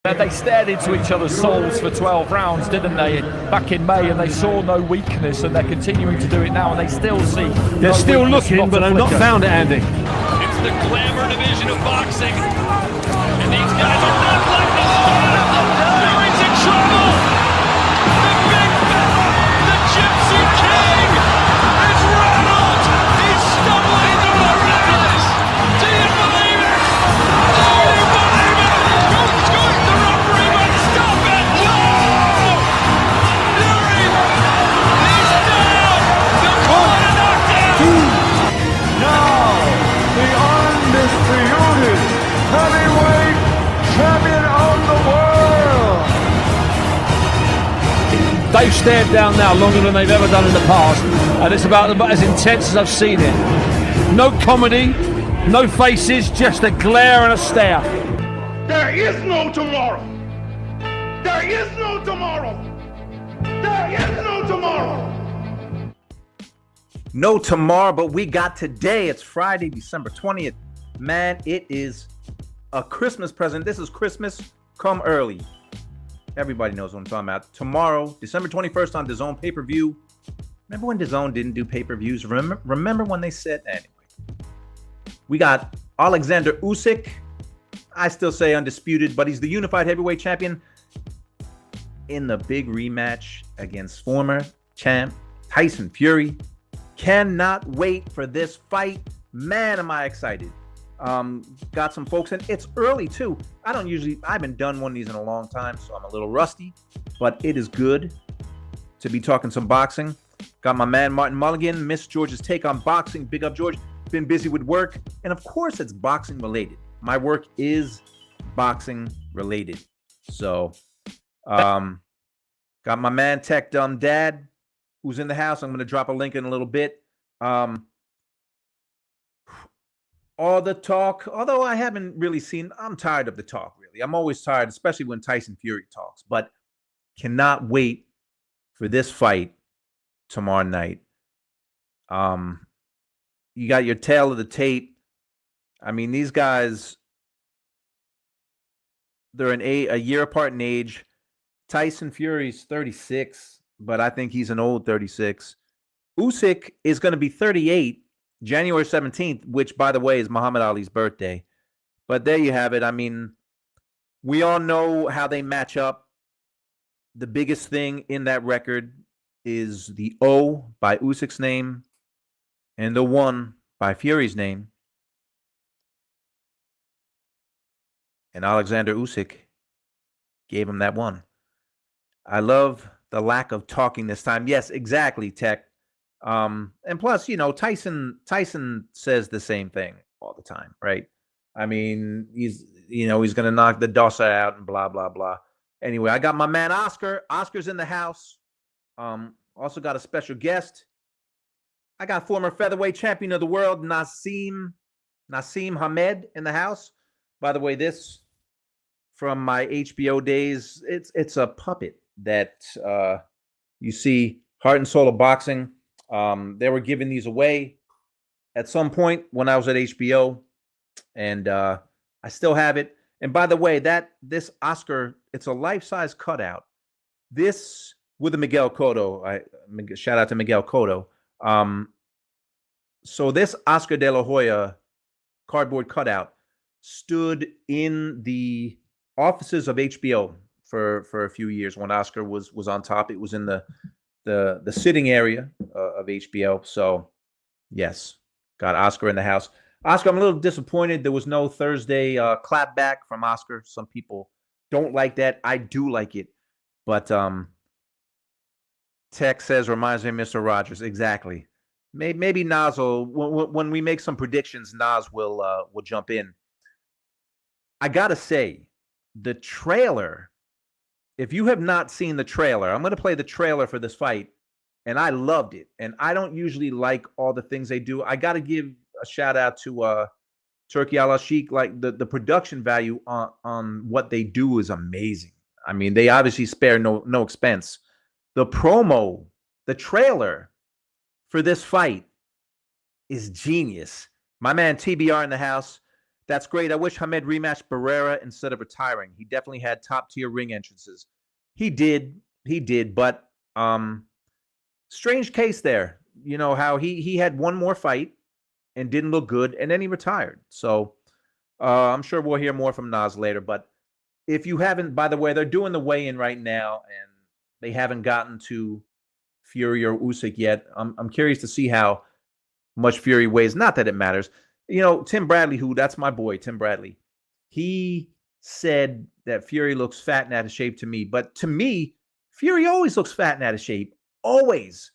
They stared into each other's souls for 12 rounds, didn't they, back in May, and they saw no weakness, and they're continuing to do it now, and they still see. They're still looking, but I've not found it, Andy. It's the glamour division of boxing, and these guys are not letting us down. Fury's in trouble. The big fella, the Gypsy King, is rattled. He's stumbling into the ring. Do you believe it? Do you believe it? Who's going to referee? But stop it! No! Fury, he's down. The corner knockdown. Now, the undisputed heavyweight champion of the world. They've stared down now longer than they've ever done in the past, and it's about as intense as I've seen it. No comedy, no faces, just a glare and a stare. There is no tomorrow. There is no tomorrow. There is no tomorrow. No tomorrow, but we got today. It's Friday, December 20th. Man, it is a Christmas present. This is Christmas come early. Everybody knows what I'm talking about. Tomorrow, December 21st on DAZN pay-per-view. Remember when DAZN didn't do pay-per-views? Remember when they said, anyway. We got Alexander Usyk. I still say undisputed, but he's the unified heavyweight champion in the big rematch against former champ Tyson Fury. Cannot wait for this fight. Man, am I excited. Got some folks in. It's early too. I haven't done one of these in a long time, so I'm a little rusty, but it is good to be talking some boxing. Got my man Martin Mulligan, Miss George's take on boxing. Big up, George. Been busy with work, and of course it's boxing related. My work is boxing related. So, got my man Tech Dumb Dad, who's in the house. I'm going to drop a link in a little bit. All the talk, although I haven't really seen, I'm tired of the talk, really. I'm always tired, especially when Tyson Fury talks, but cannot wait for this fight tomorrow night. You got your tail of the tape. I mean, these guys, they're a year apart in age. Tyson Fury's 36, but I think he's an old 36. Usyk is going to be 38 January 17th, which, by the way, is Muhammad Ali's birthday. But there you have it. I mean, we all know how they match up. The biggest thing in that record is the O by Usyk's name and the 1 by Fury's name. And Alexander Usyk gave him that 1. I love the lack of talking this time. Yes, exactly, Tech. And plus, you know, Tyson says the same thing all the time, right? I mean, he's going to knock the Dossa out and blah, blah, blah. Anyway, I got my man Oscar. Oscar's in the house. Also got a special guest. I got former featherweight champion of the world, Naseem Hamed in the house. By the way, this from my HBO days, it's a puppet that you see, Heart and Soul of Boxing. They were giving these away at some point when I was at HBO, and I still have it. And by the way, this Oscar, it's a life-size cutout. This with the Miguel Cotto. Shout out to Miguel Cotto. So this Oscar De La Hoya cardboard cutout stood in the offices of HBO for a few years when Oscar was on top. It was in the sitting area of HBO. So yes, got Oscar in the house. Oscar, I'm a little disappointed there was no Thursday clap back from Oscar. Some people don't like that. I do like it. But Tech says, reminds me of Mr. Rogers. Exactly. Maybe Nas will, when we make some predictions, Nas will jump in. I got to say, the trailer, if you have not seen the trailer, I'm going to play the trailer for this fight, and I loved it. And I don't usually like all the things they do. I got to give a shout out to Turkey Al Sheikh. Like the production value on what they do is amazing. I mean, they obviously spare no expense. The promo, the trailer for this fight is genius. My man TBR in the house. That's great. I wish Hamed rematched Barrera instead of retiring. He definitely had top-tier ring entrances. He did, but strange case there. You know how he had one more fight and didn't look good, and then he retired. So I'm sure we'll hear more from Nas later. But if you haven't, by the way, they're doing the weigh-in right now, and they haven't gotten to Fury or Usyk yet. I'm curious to see how much Fury weighs. Not that it matters. You know, Tim Bradley, that's my boy, Tim Bradley, he said that Fury looks fat and out of shape to me. But to me, Fury always looks fat and out of shape. Always.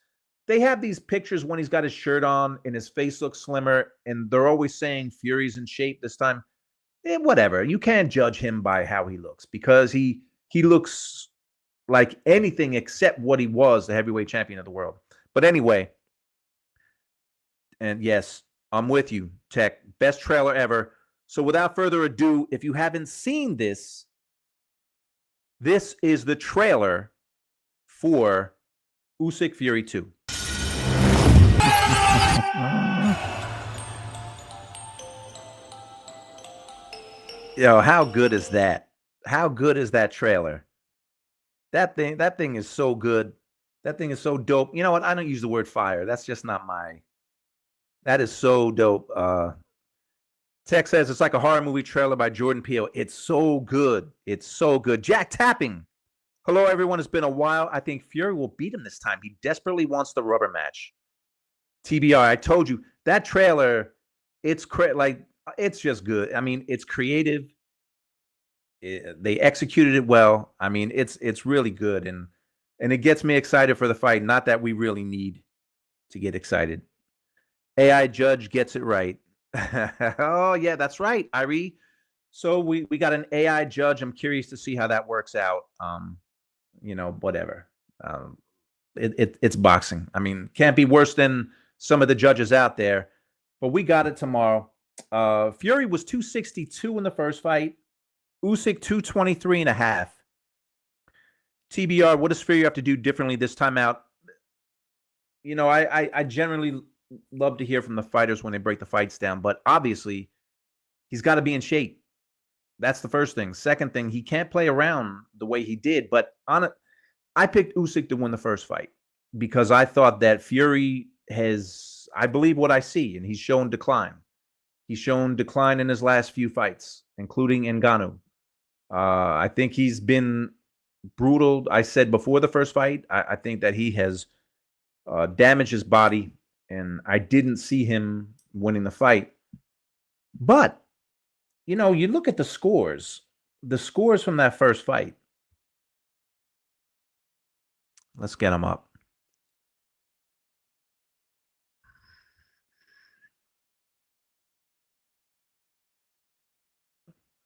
They have these pictures when he's got his shirt on and his face looks slimmer, and they're always saying Fury's in shape this time. Whatever. You can't judge him by how he looks, because he looks like anything except what he was, the heavyweight champion of the world. But anyway, and yes, I'm with you, Tech. Best trailer ever. So without further ado, if you haven't seen this, this is the trailer for Usyk Fury 2. Yo, how good is that? How good is that trailer? That thing is so good. That thing is so dope. You know what? I don't use the word fire. That's just not my. That is so dope. Tech says it's like a horror movie trailer by Jordan Peele. It's so good. It's so good. Jack Tapping. Hello, everyone. It's been a while. I think Fury will beat him this time. He desperately wants the rubber match. TBR, I told you that trailer. It's it's just good. I mean, it's creative. They executed it well. I mean, it's really good, and it gets me excited for the fight. Not that we really need to get excited. AI Judge gets it right. Oh yeah, that's right, Irie. So we got an AI Judge. I'm curious to see how that works out. You know, whatever. It's boxing. I mean, can't be worse than some of the judges out there. But we got it tomorrow. Fury was 262 in the first fight. Usyk 223.5. TBR, what does Fury have to do differently this time out? You know, I generally love to hear from the fighters when they break the fights down, but obviously he's got to be in shape. That's the first thing. Second thing, he can't play around the way he did. But I picked Usyk to win the first fight because I thought that Fury has, I believe what I see, and he's shown decline. He's shown decline in his last few fights, including Ngannou. I think he's been brutal. I said before the first fight, I think that he has damaged his body, and I didn't see him winning the fight. But, you know, you look at the scores from that first fight. Let's get them up.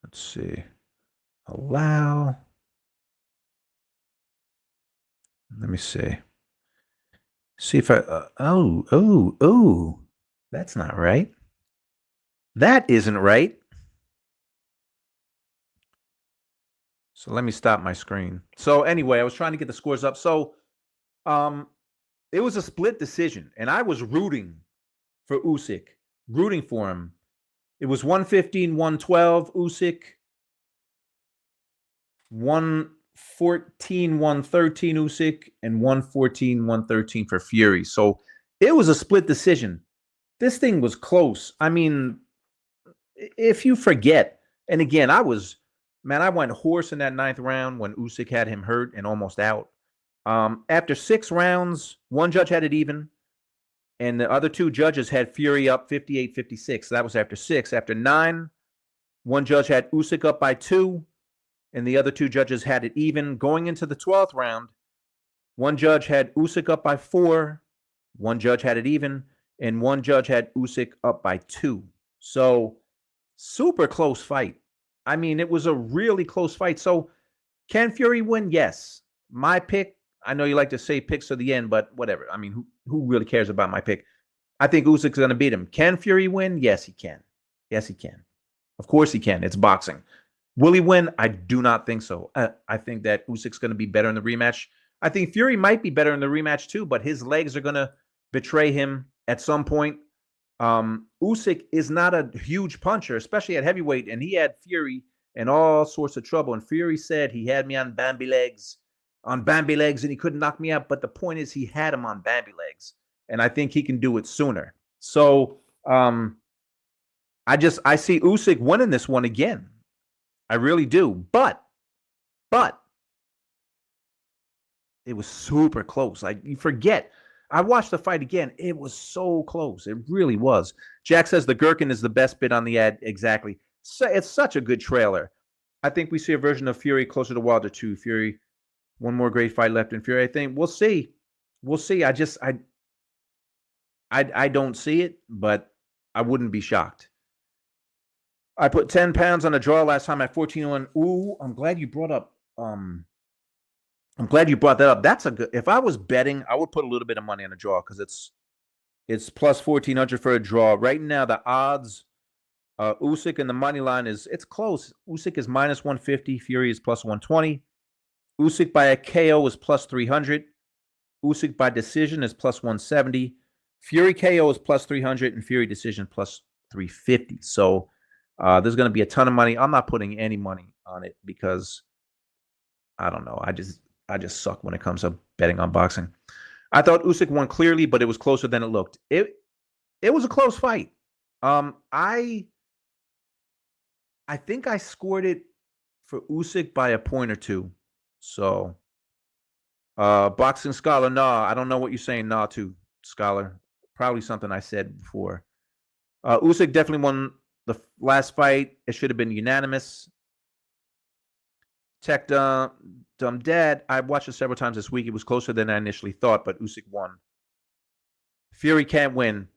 Let's see. Allow. Let me see. See if I. Oh. That's not right. That isn't right. So let me stop my screen. So anyway, I was trying to get the scores up. So it was a split decision, and I was rooting for Usyk, rooting for him. It was 115-112 Usyk, 114-113 Usyk, and 114-113 for Fury. So it was a split decision. This thing was close. I mean, if you forget, and again, I went horse in that 9th round when Usyk had him hurt and almost out. After 6 rounds, one judge had it even, and the other 2 judges had Fury up 58-56. So that was after 6. After 9, one judge had Usyk up by 2, and the other 2 judges had it even. Going into the 12th round, one judge had Usyk up by 4, one judge had it even, and one judge had Usyk up by 2. So super close fight. I mean, it was a really close fight. So can Fury win? Yes. My pick, I know you like to say picks to the end, but whatever. I mean, who really cares about my pick? I think Usyk's going to beat him. Can Fury win? Yes, he can. Yes, he can. Of course he can. It's boxing. Will he win? I do not think so. I think that Usyk's going to be better in the rematch. I think Fury might be better in the rematch too, but his legs are going to betray him at some point. Usyk is not a huge puncher, especially at heavyweight, and he had Fury in all sorts of trouble. And Fury said he had me on Bambi legs, and he couldn't knock me out. But the point is, he had him on Bambi legs, and I think he can do it sooner. So I see Usyk winning this one again. I really do. But it was super close. You forget. I watched the fight again. It was so close. It really was. Jack says the Gherkin is the best bit on the ad. Exactly. So it's such a good trailer. I think we see a version of Fury closer to Wilder too. Fury, one more great fight left in Fury. I think we'll see. We'll see. I don't see it, but I wouldn't be shocked. I put 10 pounds on a draw last time at 14-1. Ooh, I'm glad you brought that up. That's a good. If I was betting, I would put a little bit of money on a draw because it's plus 1,400 for a draw. Right now, the odds, Usyk and the money line it's close. Usyk is minus 150. Fury is plus 120. Usyk by a KO is plus 300. Usyk by decision is plus 170. Fury KO is plus 300, and Fury decision plus 350. So there's going to be a ton of money. I'm not putting any money on it because I don't know. I just suck when it comes to betting on boxing. I thought Usyk won clearly, but it was closer than it looked. It was a close fight. I think I scored it for Usyk by a point or two. So, boxing scholar, nah, I don't know what you're saying nah to, scholar. Probably something I said before. Usyk definitely won the last fight. It should have been unanimous. Tech Dumb Dad, I watched it several times this week. It was closer than I initially thought, but Usyk won. Fury can't win.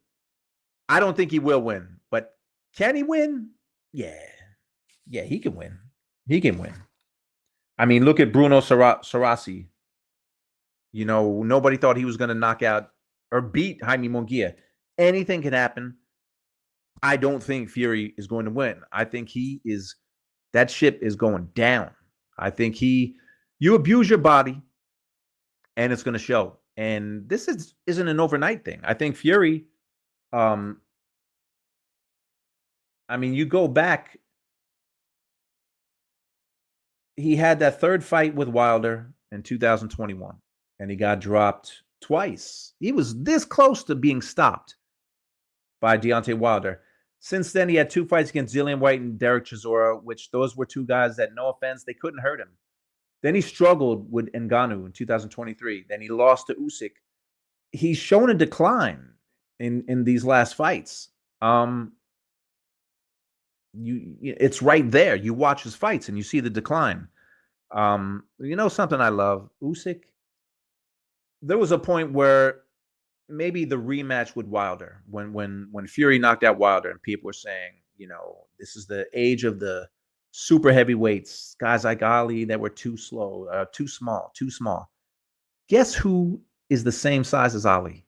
I don't think he will win, but can he win? Yeah, he can win. He can win. I mean, look at Bruno Sarasi. You know, nobody thought he was going to knock out or beat Jaime Munguia. Anything can happen. I don't think Fury is going to win. I think that ship is going down. I think you abuse your body and it's going to show. And this isn't an overnight thing. I think Fury, I mean, you go back, he had that third fight with Wilder in 2021, and he got dropped twice. He was this close to being stopped by Deontay Wilder. Since then, he had two fights against Dillian White and Derek Chisora, which those were two guys that, no offense, they couldn't hurt him. Then he struggled with Ngannou in 2023. Then he lost to Usyk. He's shown a decline in these last fights. It's right there. You watch his fights and you see the decline. You know something I love? Usyk. There was a point where maybe the rematch with Wilder, when Fury knocked out Wilder, and people were saying, you know, this is the age of the super heavyweights, guys like Ali that were too small. Guess who is the same size as Ali?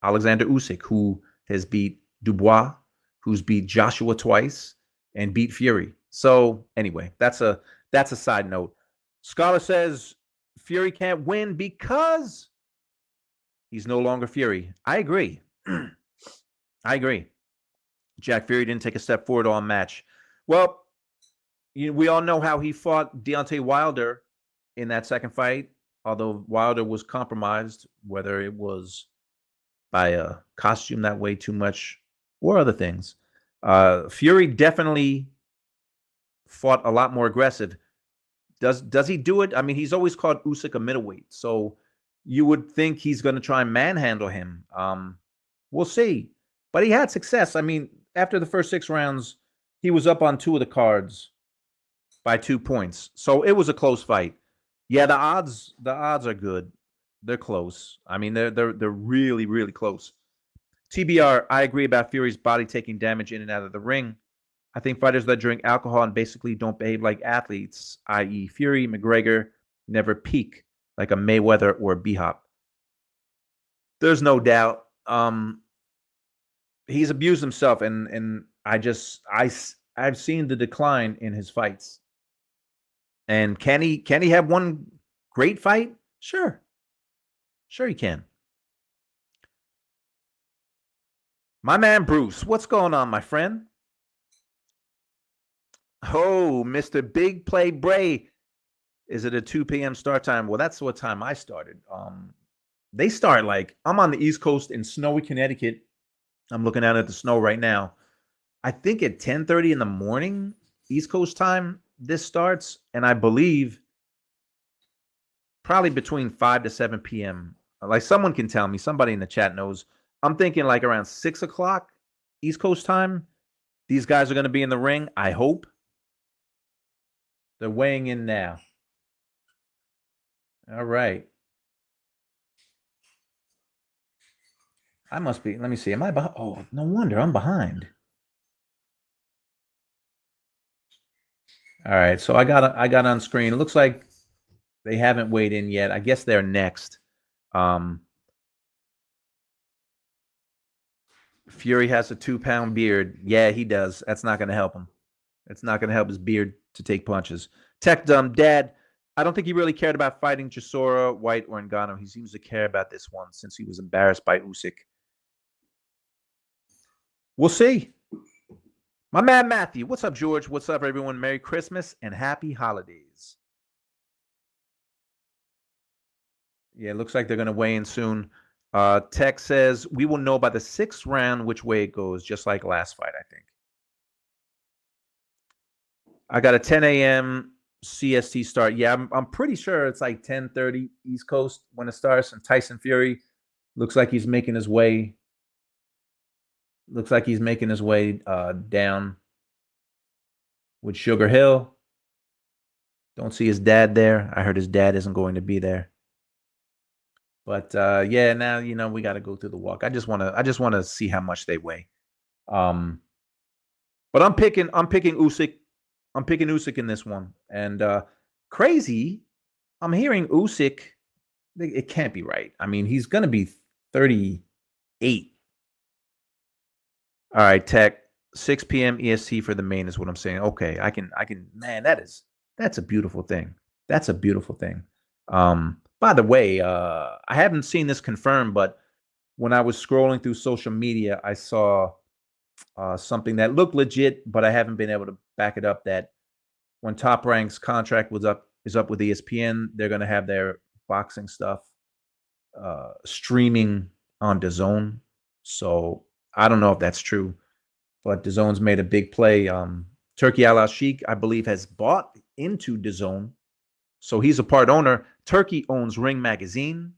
Alexander Usyk, who has beat Dubois, who's beat Joshua twice, and beat Fury. So anyway, that's a side note. Scholar says Fury can't win because he's no longer Fury. I agree. I agree. Jack Fury didn't take a step forward all match. Well, we all know how he fought Deontay Wilder in that second fight, although Wilder was compromised, whether it was by a costume that weighed too much or other things. Fury definitely fought a lot more aggressive. Does he do it? I mean, he's always called Usyk a middleweight, so you would think he's going to try and manhandle him. We'll see. But he had success. I mean, after the first 6 rounds, he was up on 2 of the cards by 2 points. So it was a close fight. Yeah, the odds are good. They're close. I mean, they're really, really close. TBR, I agree about Fury's body taking damage in and out of the ring. I think fighters that drink alcohol and basically don't behave like athletes, i.e. Fury, McGregor, never peak like a Mayweather or a B-Hop. There's no doubt. He's abused himself, and I've seen the decline in his fights. And can he have one great fight? Sure he can. My man Bruce, what's going on, my friend? Oh, Mr. Big Play Bray. Is it a 2 p.m. start time? Well, that's what time I started. They start I'm on the East Coast in snowy Connecticut. I'm looking out at the snow right now. I think at 10:30 in the morning, East Coast time, this starts, and I believe probably between 5 to 7 p.m. Like someone can tell me, somebody in the chat knows. I'm thinking like around 6 o'clock East Coast time. These guys are going to be in the ring, I hope. They're weighing in now. All right. I must be. Let me see. Am I behind? Oh, no wonder I'm behind. All right. So I got on screen. It looks like they haven't weighed in yet. I guess they're next. Fury has a 2-pound beard. Yeah, he does. That's not going to help him. It's not going to help his beard to take punches. Tech Dumb Dad. I don't think he really cared about fighting Chisora, White, or Ngannou. He seems to care about this one since he was embarrassed by Usyk. We'll see. My man Matthew. What's up, George? What's up, everyone? Merry Christmas and happy holidays. Yeah, it looks like they're going to weigh in soon. Tech says, we will know by the 6th round which way it goes, just like last fight, I think. I got a 10 a.m. CST start. Yeah, I'm pretty sure it's like 10:30 East Coast when it starts. And Tyson Fury looks like he's making his way. Looks like he's making his way down with Sugar Hill. Don't see his dad there. I heard his dad isn't going to be there. But yeah, now we got to go through the walk. I just want to see how much they weigh. But I'm picking Usyk. I'm picking Usyk in this one. And crazy, I'm hearing Usyk. It can't be right. I mean, he's going to be 38. All right, Tech. 6 p.m. EST for the main is what I'm saying. Okay, I can. Man, that's a beautiful thing. That's a beautiful thing. By the way, I haven't seen this confirmed, but when I was scrolling through social media, I saw something that looked legit, but I haven't been able to back it up. That when Top Rank's contract is up with ESPN, they're going to have their boxing stuff streaming on DAZN. So I don't know if that's true, but DAZN's made a big play. Turkey Al-Sheikh, I believe, has bought into DAZN. So he's a part owner. Turkey owns Ring Magazine.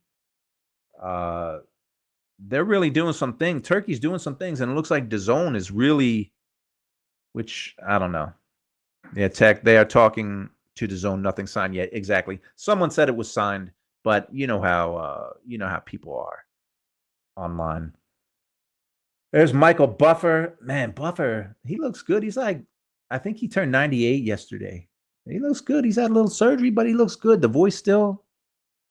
They're really doing some things. Turkey's doing some things, and it looks like DAZN is really, which I don't know. Yeah, Tech, they are talking to DAZN. Nothing signed yet. Exactly. Someone said it was signed, but you know how people are online. There's Michael Buffer. Man, Buffer, he looks good. He's like, I think he turned 98 yesterday. He looks good. He's had a little surgery, but he looks good. The voice still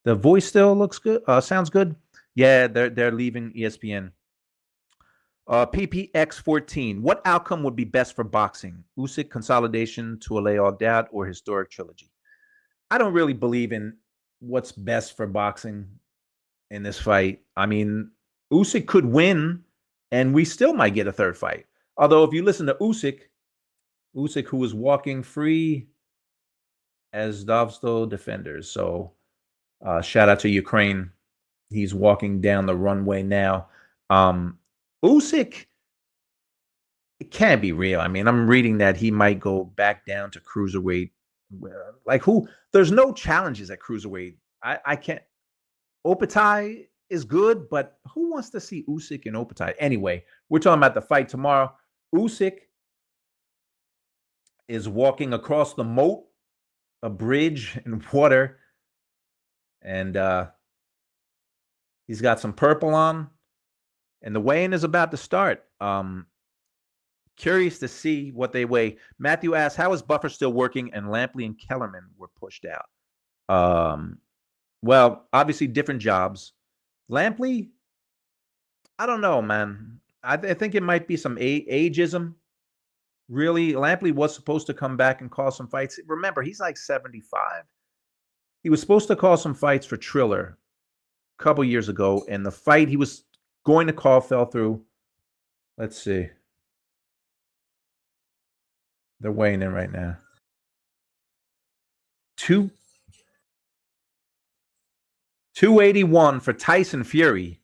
looks good. Sounds good. Yeah, they're leaving ESPN. PPX14. What outcome would be best for boxing? Usyk consolidation to allay all doubt or historic trilogy? I don't really believe in what's best for boxing in this fight. I mean, Usyk could win, and we still might get a third fight. Although if you listen to Usyk, who is walking free as Dovsto defenders. So shout out to Ukraine. He's walking down the runway now. Usyk, it can't be real. I mean, I'm reading that he might go back down to cruiserweight. Like who? There's no challenges at cruiserweight. I can't. Opatai is good, but who wants to see Usyk and Opatai? Anyway, we're talking about the fight tomorrow. Usyk is walking across the moat, a bridge in water, and he's got some purple on, and the weigh-in is about to start. Curious to see what they weigh. Matthew asks, how is Buffer still working? And Lampley and Kellerman were pushed out. Well, obviously different jobs. Lampley, I don't know, man. I think it might be some ageism. Really, Lampley was supposed to come back and call some fights. Remember, he's like 75. He was supposed to call some fights for Triller a couple years ago, and the fight he was going to call fell through. Let's see. They're weighing in right now. 281 for Tyson Fury.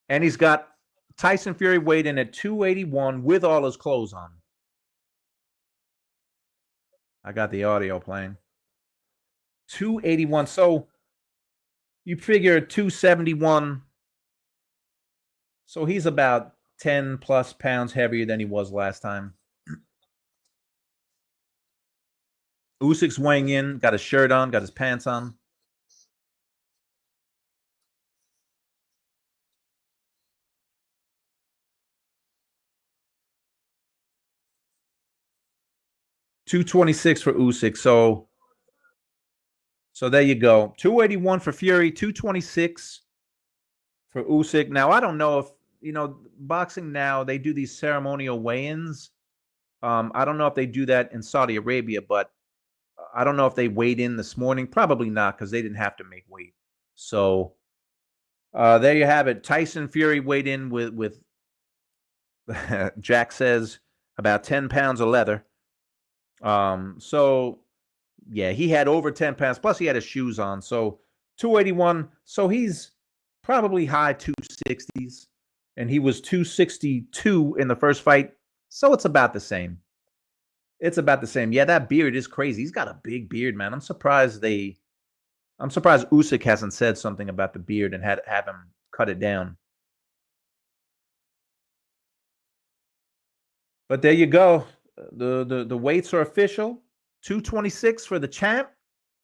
And he's got Tyson Fury weighed in at 281 with all his clothes on. I got the audio playing. 281. So you figure 271. So he's about 10 plus pounds heavier than he was last time. Usyk's weighing in, got his shirt on, got his pants on. $226 for Usyk. So there you go. 281 for Fury, 226 for Usyk. Now, I don't know if, boxing now, they do these ceremonial weigh-ins. I don't know if they do that in Saudi Arabia, but I don't know if they weighed in this morning. Probably not, because they didn't have to make weight. So there you have it. Tyson Fury weighed in with Jack says, about 10 pounds of leather. So yeah, he had over 10 pounds, plus he had his shoes on. So 281. So he's probably high 260s, and he was 262 in the first fight. So it's about the same. It's about the same. Yeah, that beard is crazy. He's got a big beard, man. I'm surprised Usyk hasn't said something about the beard and have him cut it down. But there you go. The weights are official. 226 for the champ,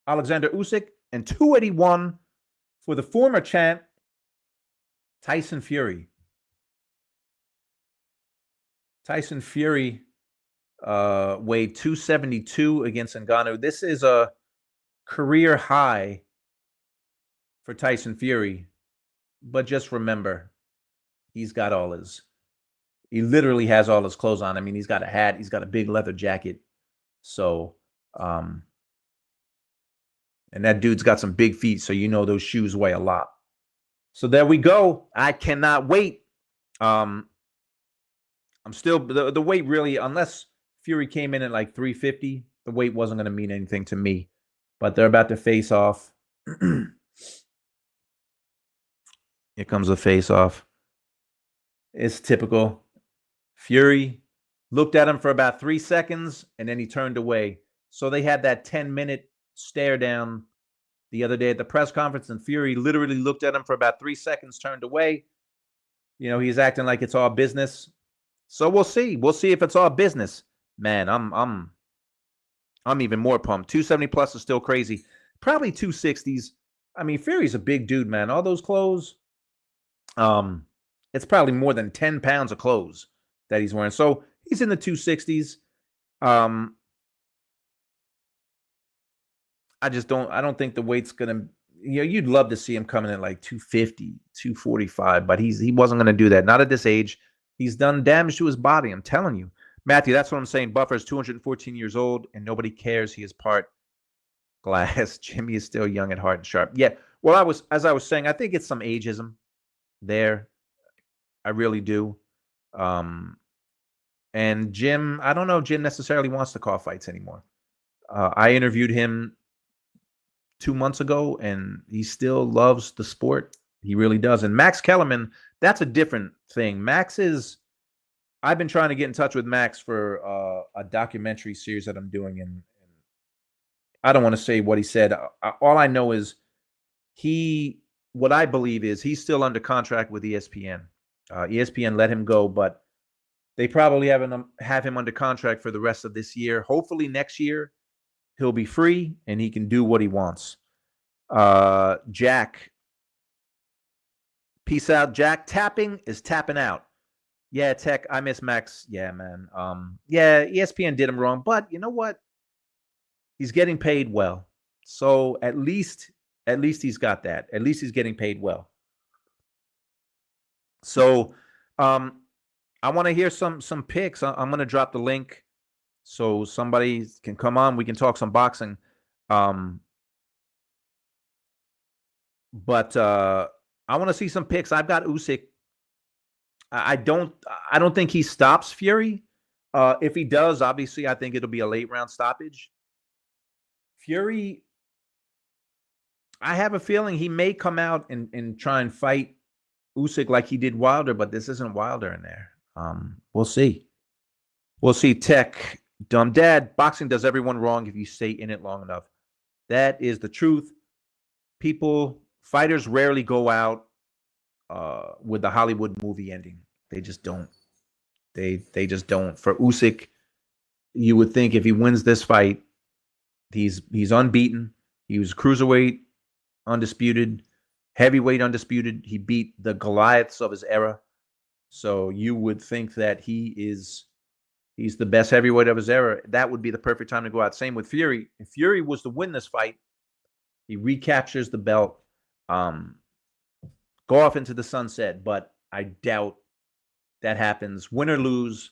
Alexander Usyk, and 281 for the former champ, Tyson Fury. Tyson Fury weighed 272 against Ngannou. This is a career high for Tyson Fury. But just remember, he literally has all his clothes on. I mean, he's got a hat, he's got a big leather jacket. So, and that dude's got some big feet, so those shoes weigh a lot. So there we go. I cannot wait. I'm still the weight really, unless Fury came in at like 350, the weight wasn't going to mean anything to me. But they're about to face off. Here comes the face off. It's typical. Fury looked at him for about 3 seconds, and then he turned away. So they had that 10-minute stare down the other day at the press conference, and Fury literally looked at him for about 3 seconds, turned away. He's acting like it's all business. So we'll see. We'll see if it's all business. Man, I'm even more pumped. 270 plus is still crazy. Probably 260s. I mean, Fury's a big dude, man. All those clothes. It's probably more than 10 pounds of clothes that he's wearing. So he's in the 260s. I don't think the weight's gonna, you'd love to see him coming in like 250, 245, but he wasn't gonna do that. Not at this age. He's done damage to his body. I'm telling you, Matthew. That's what I'm saying. Buffer is 214 years old, and nobody cares. He is part glass. Jimmy is still young at heart and sharp. Yeah. Well, as I was saying, I think it's some ageism there. I really do. And Jim, I don't know if Jim necessarily wants to call fights anymore. I interviewed him 2 months ago, and he still loves the sport. He really does. And Max Kellerman, that's a different thing. I've been trying to get in touch with Max for a documentary series that I'm doing, and I don't want to say what he said. All I know is what I believe is he's still under contract with ESPN. ESPN let him go, but they probably have him under contract for the rest of this year. Hopefully next year he'll be free and he can do what he wants. Jack, peace out, Jack. Tapping is tapping out. Yeah, Tech, I miss Max. Yeah, man. Yeah, ESPN did him wrong, but you know what? He's getting paid well. So at least he's got that. At least he's getting paid well. So I want to hear some picks. I'm going to drop the link so somebody can come on. We can talk some boxing. But I want to see some picks. I've got Usyk I don't think he stops Fury. If he does, obviously, I think it'll be a late round stoppage. Fury, I have a feeling he may come out and try and fight Usyk like he did Wilder, but this isn't Wilder in there. We'll see. We'll see. Tech, dumb dad. Boxing does everyone wrong if you stay in it long enough. That is the truth. Fighters rarely go out with the Hollywood movie ending. They just don't. They just don't. For Usyk, you would think if he wins this fight, he's unbeaten. He was cruiserweight, undisputed, heavyweight, undisputed. He beat the Goliaths of his era. So you would think that he's the best heavyweight of his era. That would be the perfect time to go out. Same with Fury. If Fury was to win this fight, he recaptures the belt, go off into the sunset. But I doubt that happens. Win or lose,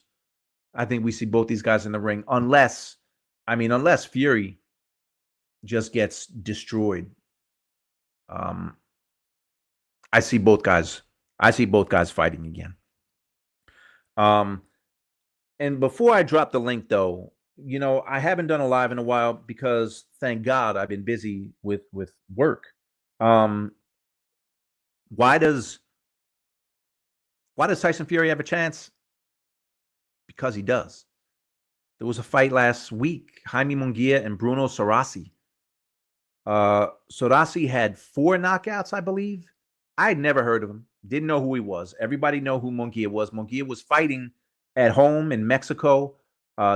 I think we see both these guys in the ring, unless Fury just gets destroyed. I see both guys fighting again. And before I drop the link, though, I haven't done a live in a while because, thank God, I've been busy with work. Why does Tyson Fury have a chance? Because he does. There was a fight last week, Jaime Munguia and Bruno Sorasi. Sorasi had 4 knockouts, I believe. I had never heard of him. Didn't know who he was. Everybody know who Munguia was. Munguia was fighting at home in Mexico.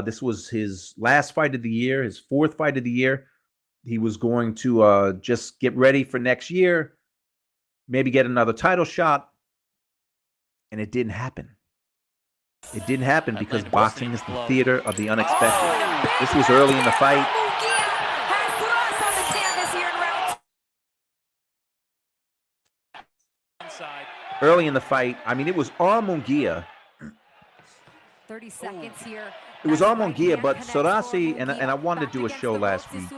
This was his last fight of the year, his 4th fight of the year. He was going to just get ready for next year, maybe get another title shot. And it didn't happen. It didn't happen because boxing is the theater of the unexpected. This was early in the fight. Early in the fight, I mean, it was all Munguia. 30 seconds here. It was all Munguia, but Sorasi, and I wanted to do a show last week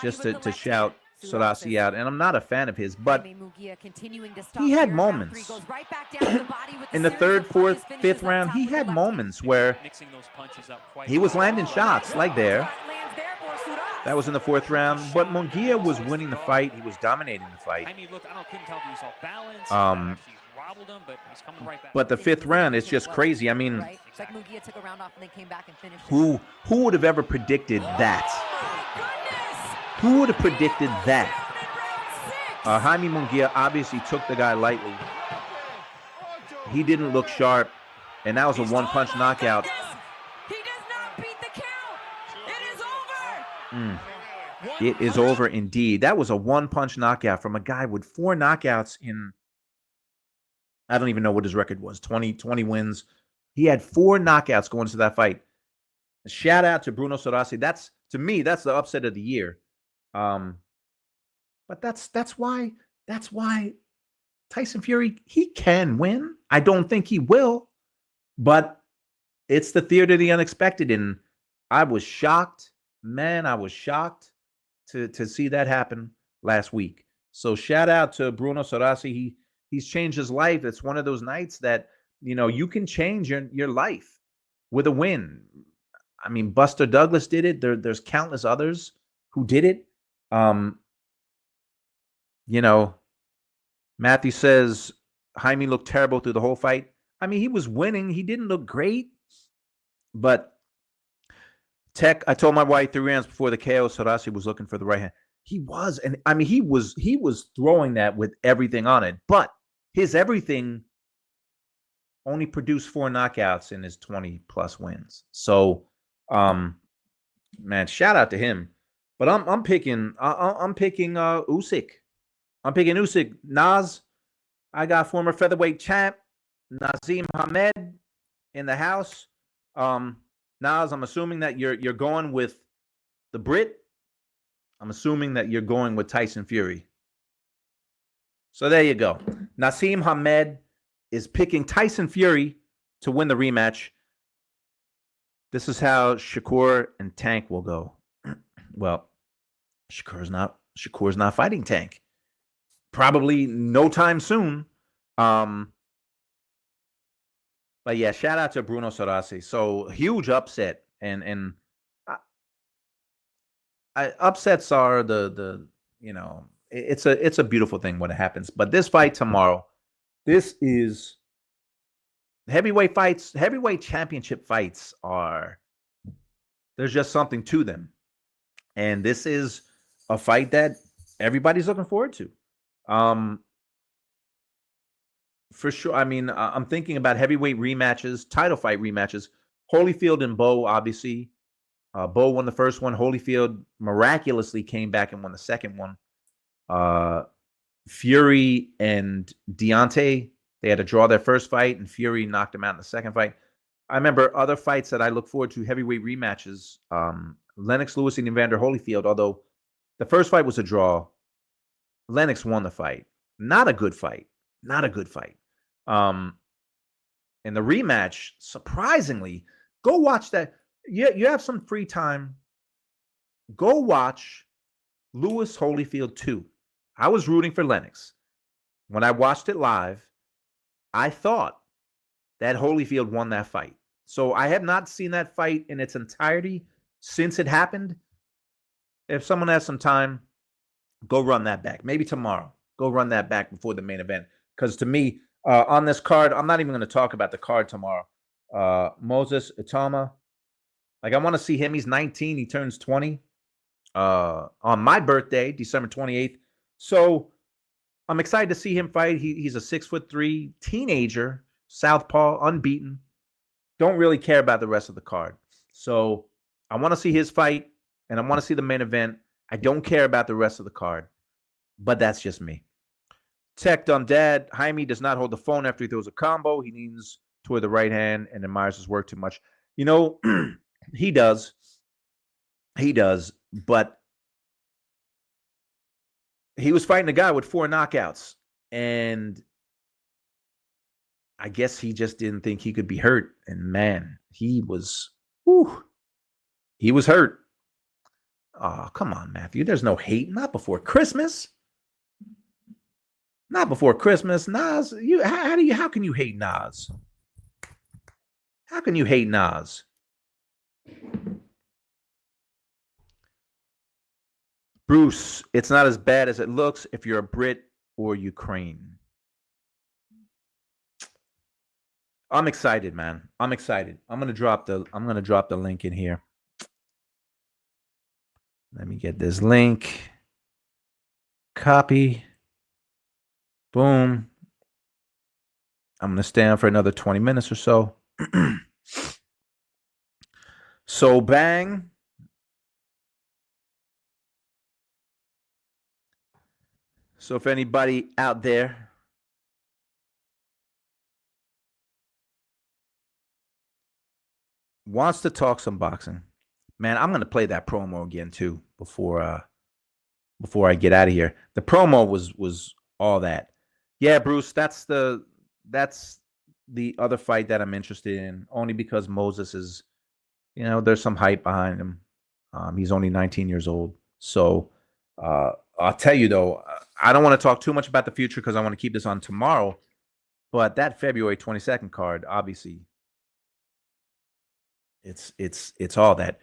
just to shout Sorasi out, and I'm not a fan of his, but he had moments in the 3rd, 4th, 5th round. He had moments where he was landing shots like there. That was in the 4th round, but Munguia was winning the fight. He was dominating the fight. I mean, look, I couldn't tell if he was off balance. But he's coming right back. But the 5th round, it's just crazy. I mean, who would have ever predicted that? Who would have predicted that? Jaime Munguia obviously took the guy lightly. He didn't look sharp, and that was a one-punch knockout. He does not beat the count. It is over. It is over indeed. That was a one-punch knockout from a guy with 4 knockouts in, I don't even know what his record was, 20 wins. He had 4 knockouts going into that fight. A shout out to Bruno Sorasi. To me, that's the upset of the year. But that's why Tyson Fury, he can win. I don't think he will, but it's the theater of the unexpected, and I was shocked. Man, I was shocked to see that happen last week. So shout out to Bruno Sorasi. He's changed his life. It's one of those nights that, you can change your life with a win. I mean, Buster Douglas did it. There's countless others who did it. Matthew says Jaime looked terrible through the whole fight. I mean, he was winning. He didn't look great. But Tech, I told my wife 3 rounds before the KO, Sorasi was looking for the right hand. He was, and I mean, he was throwing that with everything on it. But his everything only produced 4 knockouts in his 20+ wins. So, man, shout out to him. But I'm picking Usyk. I'm picking Usyk. Nas, I got former featherweight champ Naseem Hamed in the house. Nas, I'm assuming that you're going with the Brit. I'm assuming that you're going with Tyson Fury. So there you go. Naseem Hamed is picking Tyson Fury to win the rematch. This is how Shakur and Tank will go. Well, Shakur's not fighting Tank. Probably no time soon. But yeah, shout out to Bruno Sorase. So huge upset, and upsets are the it's a beautiful thing when it happens. But this fight tomorrow, this is heavyweight fights. Heavyweight championship fights are there's just something to them, and this is a fight that everybody's looking forward to. For sure. I mean, I'm thinking about heavyweight rematches, title fight rematches. Holyfield and Bo, obviously. Bo won the first one. Holyfield miraculously came back and won the second one. Fury and Deontay, they had to draw their first fight, and Fury knocked him out in the second fight. I remember other fights that I look forward to, heavyweight rematches. Lennox Lewis and Evander Holyfield, although the first fight was a draw, Lennox won the fight. Not a good fight. Not a good fight. And the rematch, surprisingly, go watch that. You have some free time. Go watch Lewis Holyfield 2. I was rooting for Lennox. When I watched it live, I thought that Holyfield won that fight. So I have not seen that fight in its entirety since it happened. If someone has some time, go run that back. Maybe tomorrow. Go run that back before the main event. Because to me, on this card, I'm not even going to talk about the card tomorrow. Moses Itama, like I want to see him. He's 19. He turns 20 on my birthday, December 28th. So I'm excited to see him fight. He's a 6'3" teenager, southpaw, unbeaten. Don't really care about the rest of the card. So I want to see his fight, and I want to see the main event. I don't care about the rest of the card, but that's just me. Tech Dumb Dad, Jaime does not hold the phone after he throws a combo. He leans toward the right hand and admires his work too much. You know, he does. He does, but he was fighting a guy with 4 knockouts, and I guess he just didn't think he could be hurt. And man, he was hurt. Oh, come on, Matthew. There's no hate. Not before Christmas. Not before Christmas. Nas, how can you hate Nas? How can you hate Nas? Bruce, it's not as bad as it looks if you're a Brit or Ukraine. I'm excited, man. I'm excited. I'm gonna drop the link in here. Let me get this link. Copy. Boom. I'm going to stay on for another 20 minutes or so. So, bang. So, if anybody out there wants to talk some boxing, man, I'm going to play that promo again, too, before I get out of here. The promo was all that. Yeah, Bruce, that's the other fight that I'm interested in, only because Moses is, there's some hype behind him. He's only 19 years old. So I'll tell you, though, I don't want to talk too much about the future because I want to keep this on tomorrow. But that February 22nd card, obviously, it's all that.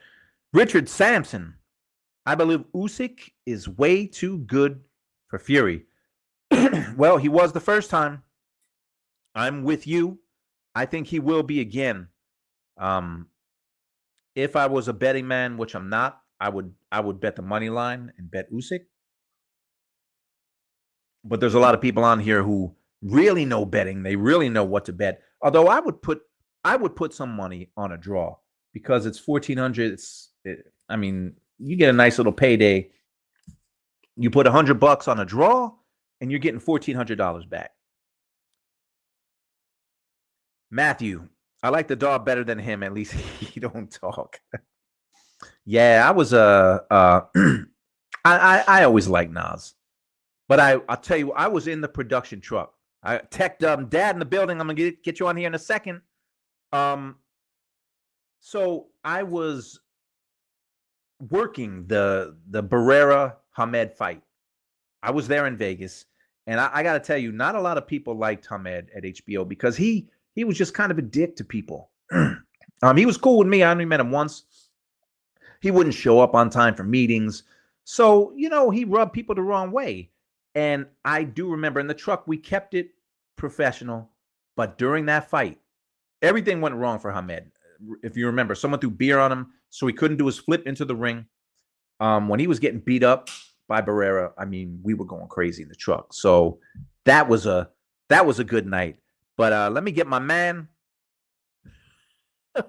Richard Sampson, I believe Usyk is way too good for Fury. Well, he was the first time. I'm with you. I think he will be again. If I was a betting man, which I'm not, I would bet the money line and bet Usyk. But there's a lot of people on here who really know betting. They really know what to bet. Although I would put some money on a draw because it's 1,400. I mean, you get a nice little payday. You put $100 on a draw, and you're getting $1,400 back. Matthew, I like the dog better than him. At least he don't talk. Yeah, I was I always liked Nas, but I'll tell you, I was in the production truck. I Tech Dad in the building. I'm gonna get you on here in a second. So I was working the Barrera Hamed fight. I was there in Vegas, and I got to tell you, not a lot of people liked Hamed at HBO because he he was just kind of a dick to people. He was cool with me. I only met him once. He wouldn't show up on time for meetings. So, he rubbed people the wrong way. And I do remember in the truck, we kept it professional. But during that fight, everything went wrong for Hamed. If you remember, someone threw beer on him, so he couldn't do his flip into the ring. When he was getting beat up by Barrera, I mean, we were going crazy in the truck. So that was a good night. But let me get my man.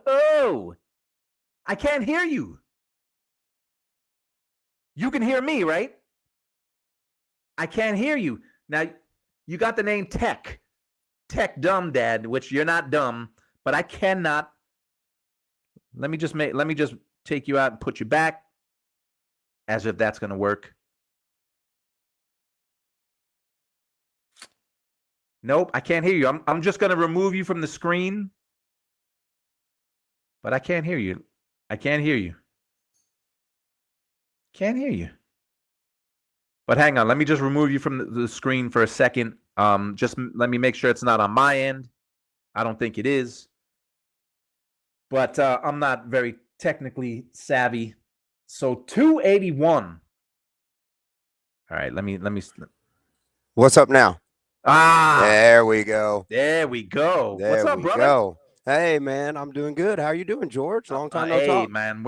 Oh, I can't hear you. You can hear me, right? I can't hear you. Now, you got the name Tech Dumb Dad, which you're not dumb, but I cannot. Let me just take you out and put you back, as if that's going to work. Nope, I can't hear you. I'm just going to remove you from the screen. But I can't hear you. I can't hear you. Can't hear you. But hang on, let me just remove you from the screen for a second. Just let me make sure it's not on my end. I don't think it is. But I'm not very technically savvy. So 281. All right, let me. What's up now? There we go. There we go. What's up, brother? Go. Hey man, I'm doing good. How are you doing, George? Long time no talk. Hey man,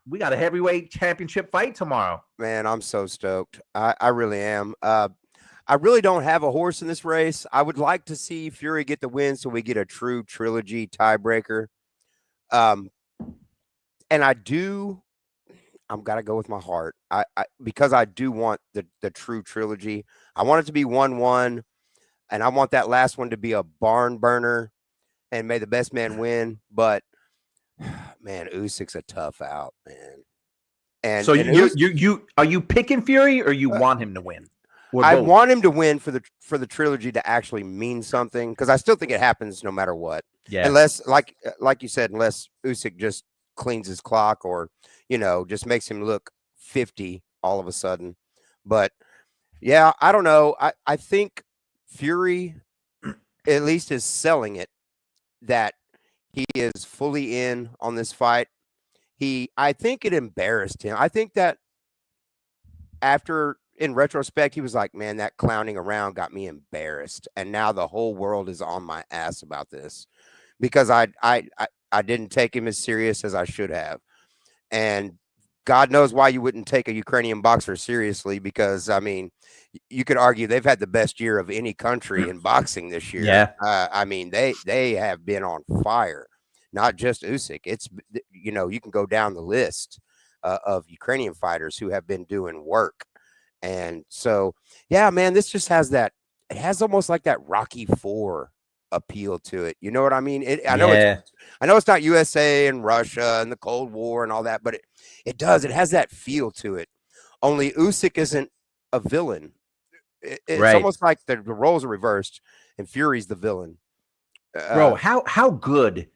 we got a heavyweight championship fight tomorrow. Man, I'm so stoked. I really am. I really don't have a horse in this race. I would like to see Fury get the win so we get a true trilogy tiebreaker. And I'm gotta go with my heart. Because I do want the true trilogy. I want it to be 1-1, and I want that last one to be a barn burner. And may the best man win, but man, Usyk's a tough out, man. And so you are you picking Fury or you want him to win? I want him to win for the trilogy to actually mean something, because I still think it happens no matter what. Yeah. Unless, like you said, unless Usyk just cleans his clock or just makes him look 50 all of a sudden. But yeah, I don't know. I think Fury at least is selling it, that he is fully in on this fight. I think it embarrassed him. I think that in retrospect, he was like, man, that clowning around got me embarrassed. And now the whole world is on my ass about this, because I didn't take him as serious as I should have. And God knows why you wouldn't take a Ukrainian boxer seriously, because, I mean, you could argue they've had the best year of any country in boxing this year. Yeah. I mean, they have been on fire, not just Usyk. It's, you can go down the list of Ukrainian fighters who have been doing work. And so, yeah, man, this just has it has almost like that Rocky IV appeal to it. You know what I mean? I know it's not USA and Russia and the Cold War and all that, but it does. It has that feel to it. Only Usyk isn't a villain. It's right. Almost like the roles are reversed and Fury's the villain. Bro, how good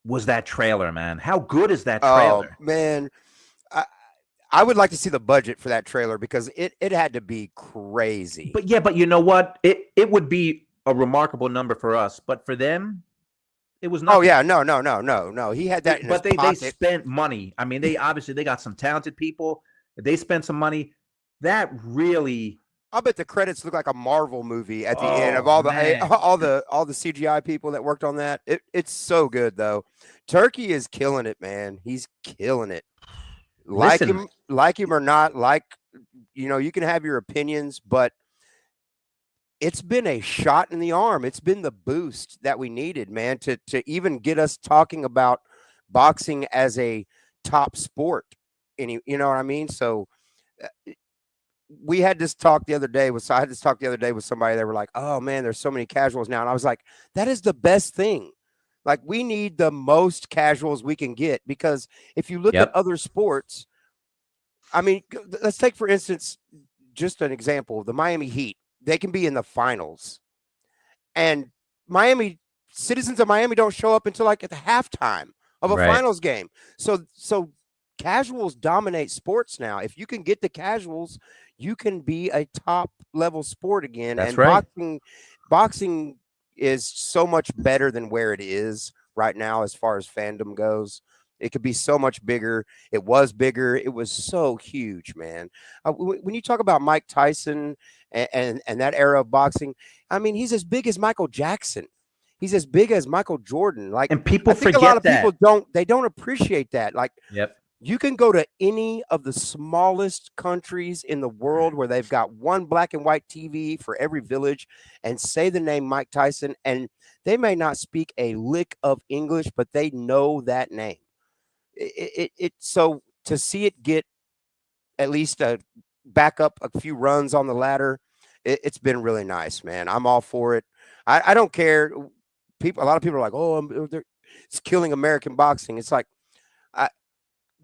was that trailer, man? How good is that trailer? Oh, man. I would like to see the budget for that trailer, because it had to be crazy. But you know what? It would be a remarkable number for us, but for them, it was not. Oh yeah, no. He had that in but his they spent money. I mean, they got some talented people. They spent some money. That really, I bet the credits look like a Marvel movie at the end of all the CGI people that worked on that. It's so good though. Turkey is killing it, man. He's killing it. Like him or not, you can have your opinions, but it's been a shot in the arm. It's been the boost that we needed, man, to even get us talking about boxing as a top sport. You know what I mean? So we had this talk the other day with somebody. They were like, oh man, there's so many casuals now. And I was like, that is the best thing. Like, we need the most casuals we can get, because if you look at other sports, I mean, let's take, for instance, just an example, the Miami Heat. They can be in the finals, and citizens of Miami don't show up until like at the halftime of a finals game. So casuals dominate sports now. If you can get the casuals, you can be a top level sport again. That's and right. boxing is so much better than where it is right now as far as fandom goes. It could be so much bigger. It was bigger. It was so huge, man. When you talk about Mike Tyson and that era of boxing, I mean, he's as big as Michael Jackson. He's as big as Michael Jordan. Like, And people I think forget a lot of that. people don't appreciate that. Like, Yep. you can go to any of the smallest countries in the world where they've got one black and white TV for every village and say the name Mike Tyson, and they may not speak a lick of English, but they know that name. So to see it get at least back up a few runs on the ladder, it's been really nice, man. I'm all for it. I don't care. A lot of people are like, oh, it's killing American boxing. It's like,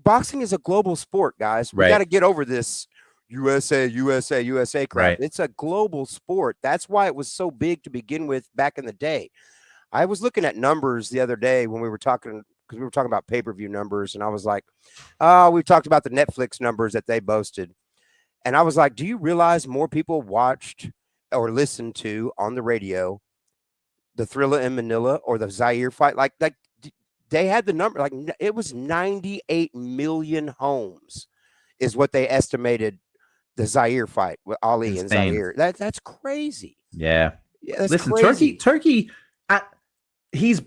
boxing is a global sport, guys. We got to get over this USA crap. Right. It's a global sport. That's why it was so big to begin with back in the day. I was looking at numbers the other day when we were talking, because we were talking about pay-per-view numbers, and I was like, we talked about the Netflix numbers that they boasted. And I was like, do you realize more people watched or listened to on the radio the Thrilla in Manila or the Zaire fight? Like they had the number, like it was 98 million homes is what they estimated the Zaire fight with Ali and Zaire. That's crazy. Yeah. That's Listen, crazy. Turkey, he's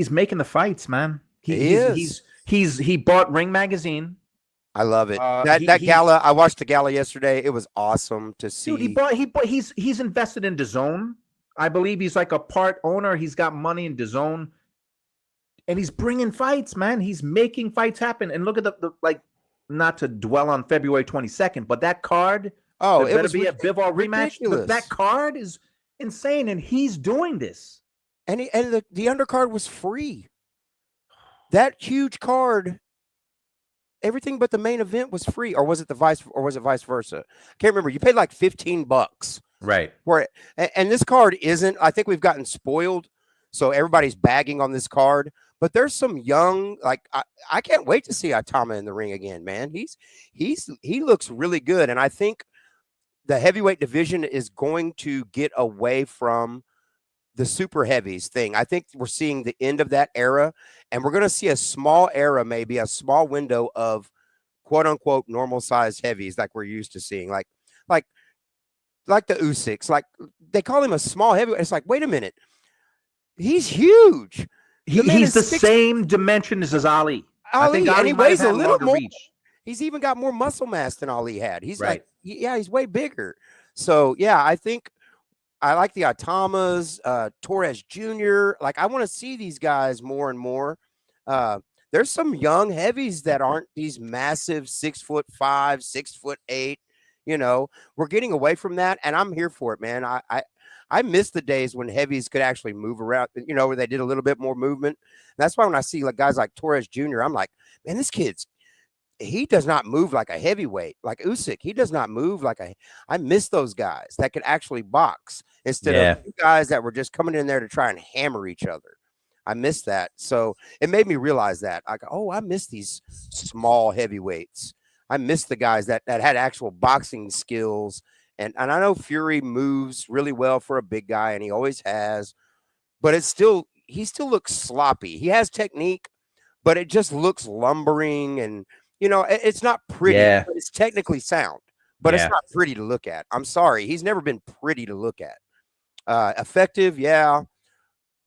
making the fights, man. He bought Ring Magazine. I love it. That gala, I watched the gala yesterday. It was awesome to see. Dude, he's invested in DAZN. I believe he's like a part owner. He's got money in DAZN. And he's bringing fights, man. He's making fights happen. And look at the like, not to dwell on February 22nd, but that card. Oh, it better be a Bivol rematch. Ridiculous. That card is insane, and he's doing this. And the undercard was free. That huge card, everything but the main event was free, or was it vice versa? I can't remember. You paid like $15, right? For it, and this card isn't. I think we've gotten spoiled, so everybody's bagging on this card. But there's some young, like I can't wait to see Itama in the ring again, man. He looks really good, and I think the heavyweight division is going to get away from the super heavies thing. I think we're seeing the end of that era, and we're going to see a small era, maybe a small window of quote unquote normal sized heavies, like we're used to seeing, like the USYKs. Like they call him a small heavyweight. It's like, wait a minute, he's huge. He's the same dimensions as Ali. I think and Ali he weighs a had little more. reach. He's even got more muscle mass than Ali had. He's right. He's way bigger. So yeah, I think I like the Itamas, Torres Jr. Like I want to see these guys more and more. There's some young heavies that aren't these massive 6'5", 6'8". You know, we're getting away from that, and I'm here for it, man. I miss the days when heavies could actually move around, you know, where they did a little bit more movement. And that's why when I see like guys like Torres Jr., I'm like, man, this kid's, he does not move like a heavyweight, like USYK. He does not move like I miss those guys that could actually box instead of guys that were just coming in there to try and hammer each other. I miss that. So it made me realize that. I go, oh, I miss these small heavyweights. I miss the guys that had actual boxing skills. And I know Fury moves really well for a big guy, and he always has, but he still looks sloppy. He has technique, but it just looks lumbering, and you know, it's not pretty. Yeah. But it's technically sound, but it's not pretty to look at. I'm sorry, he's never been pretty to look at. Effective, yeah,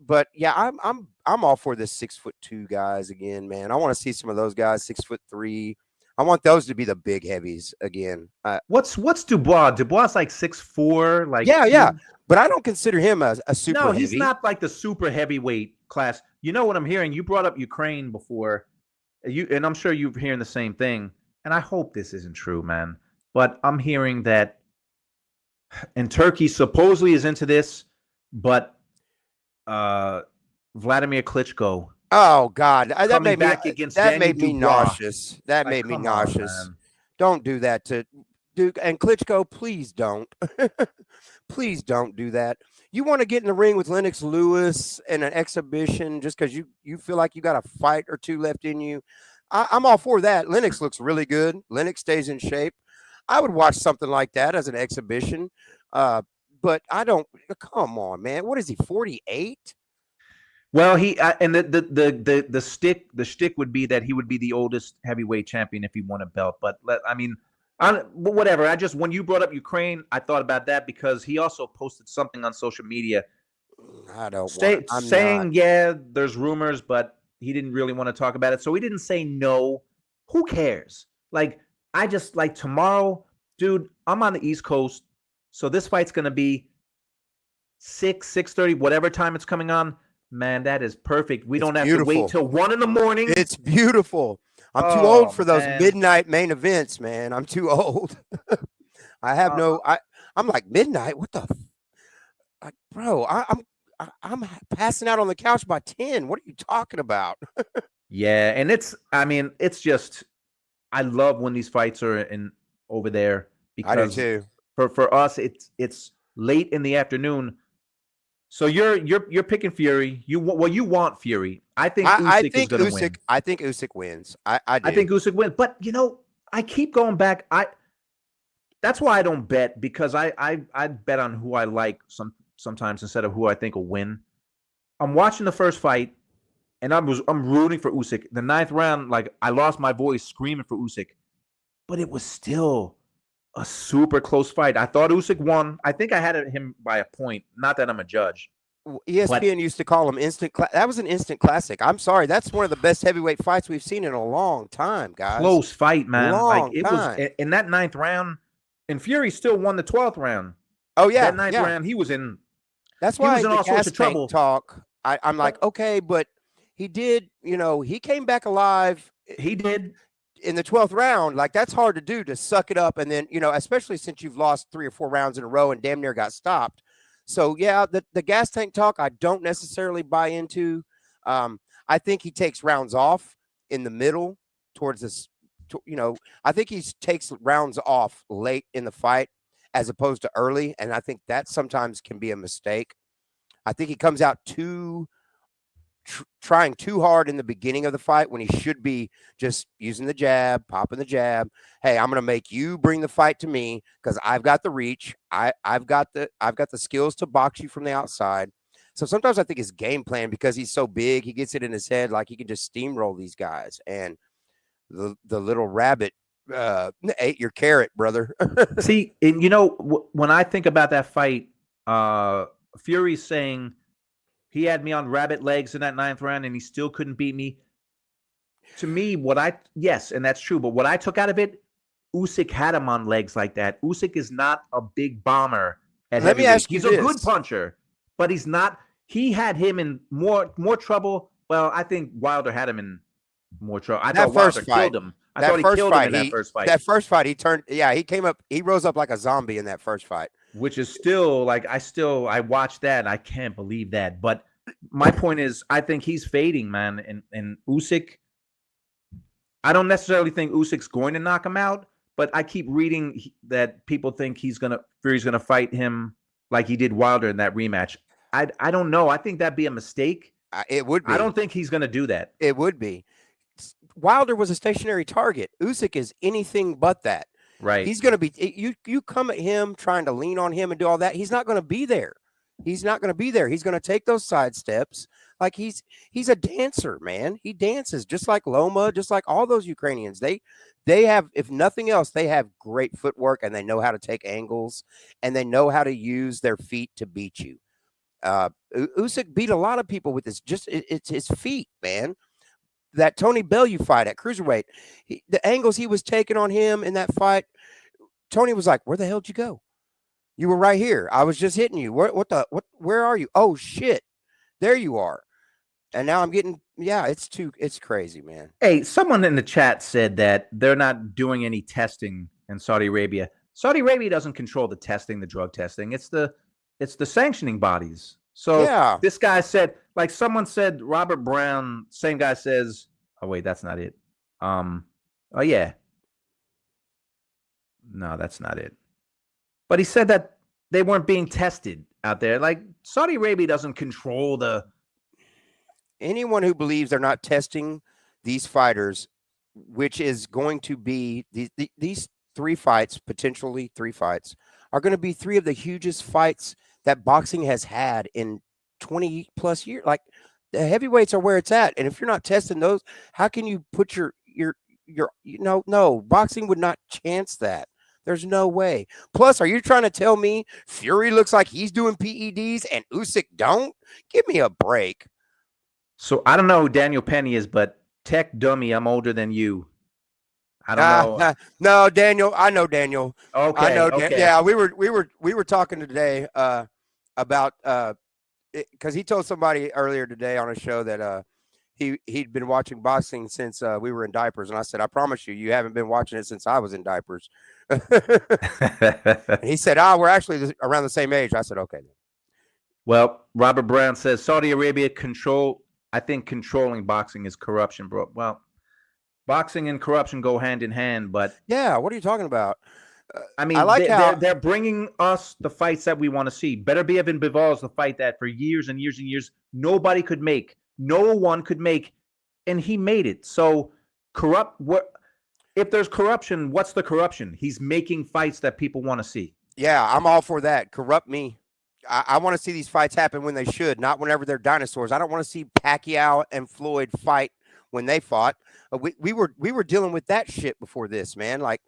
but yeah, I'm all for this 6'2" guys again, man. I want to see some of those guys 6'3". I want those to be the big heavies again. What's Dubois? Dubois is like 6'4", like yeah. But I don't consider him a super. No, he's heavy. not like the super heavyweight class. You know what I'm hearing? You brought up Ukraine before, and I'm sure you're hearing the same thing. And I hope this isn't true, man. But I'm hearing that, and Turkey supposedly is into this, but Vladimir Klitschko. Oh God, that made me nauseous. That made me nauseous. Don't do that to Duke and Klitschko. Please don't. Please don't do that. You want to get in the ring with Lennox Lewis in an exhibition just because you feel like you got a fight or two left in you. I'm all for that. Lennox looks really good. Lennox stays in shape. I would watch something like that as an exhibition. but I don't. Come on, man. What is he? 48? Well, and the shtick would be that he would be the oldest heavyweight champion if he won a belt. But but whatever. When you brought up Ukraine, I thought about that because he also posted something on social media. I don't saying yeah, there's rumors, but he didn't really want to talk about it, so he didn't say no. Who cares? Like, I just like tomorrow, dude. I'm on the East Coast, so this fight's gonna be 6:30, whatever time it's coming on. Man, that is perfect. We don't have to wait till 1 a.m. It's beautiful. I'm too old for those midnight main events, man. I'm too old. I have I'm like, midnight. What the? Bro, I'm passing out on the couch by 10. What are you talking about? Yeah, and it's just, I love when these fights are over there because I do too. For us, it's late in the afternoon. So you're picking Fury. You want Fury. I think Usyk is going to win. I think Usyk wins. I do. I think Usyk wins. But I keep going back. That's why I don't bet, because I bet on who I like sometimes instead of who I think will win. I'm watching the first fight, and I'm rooting for Usyk. The 9th round, like, I lost my voice screaming for Usyk, but it was still a super close fight. I thought Usyk won. I think I had him by a point. Not that I'm a judge. ESPN used to call him instant. That was an instant classic. I'm sorry, that's one of the best heavyweight fights we've seen in a long time, guys. Close fight, man. It was in that 9th round, and Fury still won the 12th round. Oh yeah, that 9th round, he was in. That's why the all sorts of trouble. Talk. I'm like, okay, but he did. He came back alive. He did. In the 12th round, like, that's hard to do, to suck it up. And then, especially since you've lost 3 or 4 rounds in a row and damn near got stopped. So yeah, the gas tank talk, I don't necessarily buy into. I think he takes rounds off in the middle towards this, I think he takes rounds off late in the fight as opposed to early. And I think that sometimes can be a mistake. I think he comes out trying too hard in the beginning of the fight when he should be just using the jab, popping the jab. Hey, I'm going to make you bring the fight to me because I've got the reach. I've got the skills to box you from the outside. So sometimes I think his game plan, because he's so big, he gets it in his head like he can just steamroll these guys. And the little rabbit ate your carrot, brother. See, and when I think about that fight, Fury's saying he had me on rabbit legs in that 9th round and he still couldn't beat me. To me, yes, and that's true. But what I took out of it, Usyk had him on legs like that. Usyk is not a big bomber at heavyweight. Let me ask you this. He's a good puncher, but he's not. He had him in more trouble. Well, I think Wilder had him in more trouble. I thought Wilder killed him. I thought he killed him in that first fight. That first fight, he rose up like a zombie in that first fight. Which is still, like, I watched that and I can't believe that. But my point is, I think he's fading, man. And Usyk, I don't necessarily think Usyk's going to knock him out, but I keep reading that people think Fury's gonna fight him like he did Wilder in that rematch. I don't know. I think that'd be a mistake. It would be. I don't think he's gonna do that. It would be. Wilder was a stationary target. Usyk is anything but that. Right. He's going to be, you come at him trying to lean on him and do all that. He's not going to be there. He's not going to be there. He's going to take those side steps. Like, he's a dancer, man. He dances just like Loma, just like all those Ukrainians. They have, if nothing else, they have great footwork and they know how to take angles and they know how to use their feet to beat you. Usyk beat a lot of people with this. It's his feet, man. That Tony Bellew fight at cruiserweight, the angles he was taking on him in that fight, Tony was like, "Where the hell did you go? You were right here. I was just hitting you. Where are you? Oh shit, there you are." And now I'm getting, it's crazy, man. Hey, someone in the chat said that they're not doing any testing in Saudi Arabia. Saudi Arabia doesn't control the testing, the drug testing. It's the sanctioning bodies. So this guy said, like, someone said, Robert Brown, same guy says, oh wait, that's not it. Oh yeah. No, that's not it. But he said that they weren't being tested out there. Like, Saudi Arabia doesn't control anyone who believes they're not testing these fighters, which is going to be these potentially three fights, are going to be 3 of the hugest fights that boxing has had in 20 plus years. Like, the heavyweights are where it's at, and if you're not testing those, how can you put your no, boxing would not chance that. There's no way. Plus, are you trying to tell me Fury looks like he's doing PEDs and Usyk don't? Give me a break. So I don't know who Daniel Penny is, but tech dummy, I'm older than you. I don't know. No, Daniel. I know Daniel. Okay. I know. Okay. Yeah, we were talking today about because he told somebody earlier today on a show that he'd been watching boxing since we were in diapers, and I said, I promise you haven't been watching it since I was in diapers. And he said, we're actually around the same age. I said, okay. Well, Robert Brown says Saudi Arabia I think controlling boxing is corruption, bro. Well, boxing and corruption go hand in hand, but yeah, what are you talking about? I mean, I like they're bringing us the fights that we want to see. Beterbiev and Bivol is the fight that for years and years and years nobody could make. No one could make, and he made it. So if there's corruption, what's the corruption? He's making fights that people want to see. Yeah, I'm all for that. Corrupt me. I want to see these fights happen when they should, not whenever they're dinosaurs. I don't want to see Pacquiao and Floyd fight when they fought. We were dealing with that shit before this, man. Like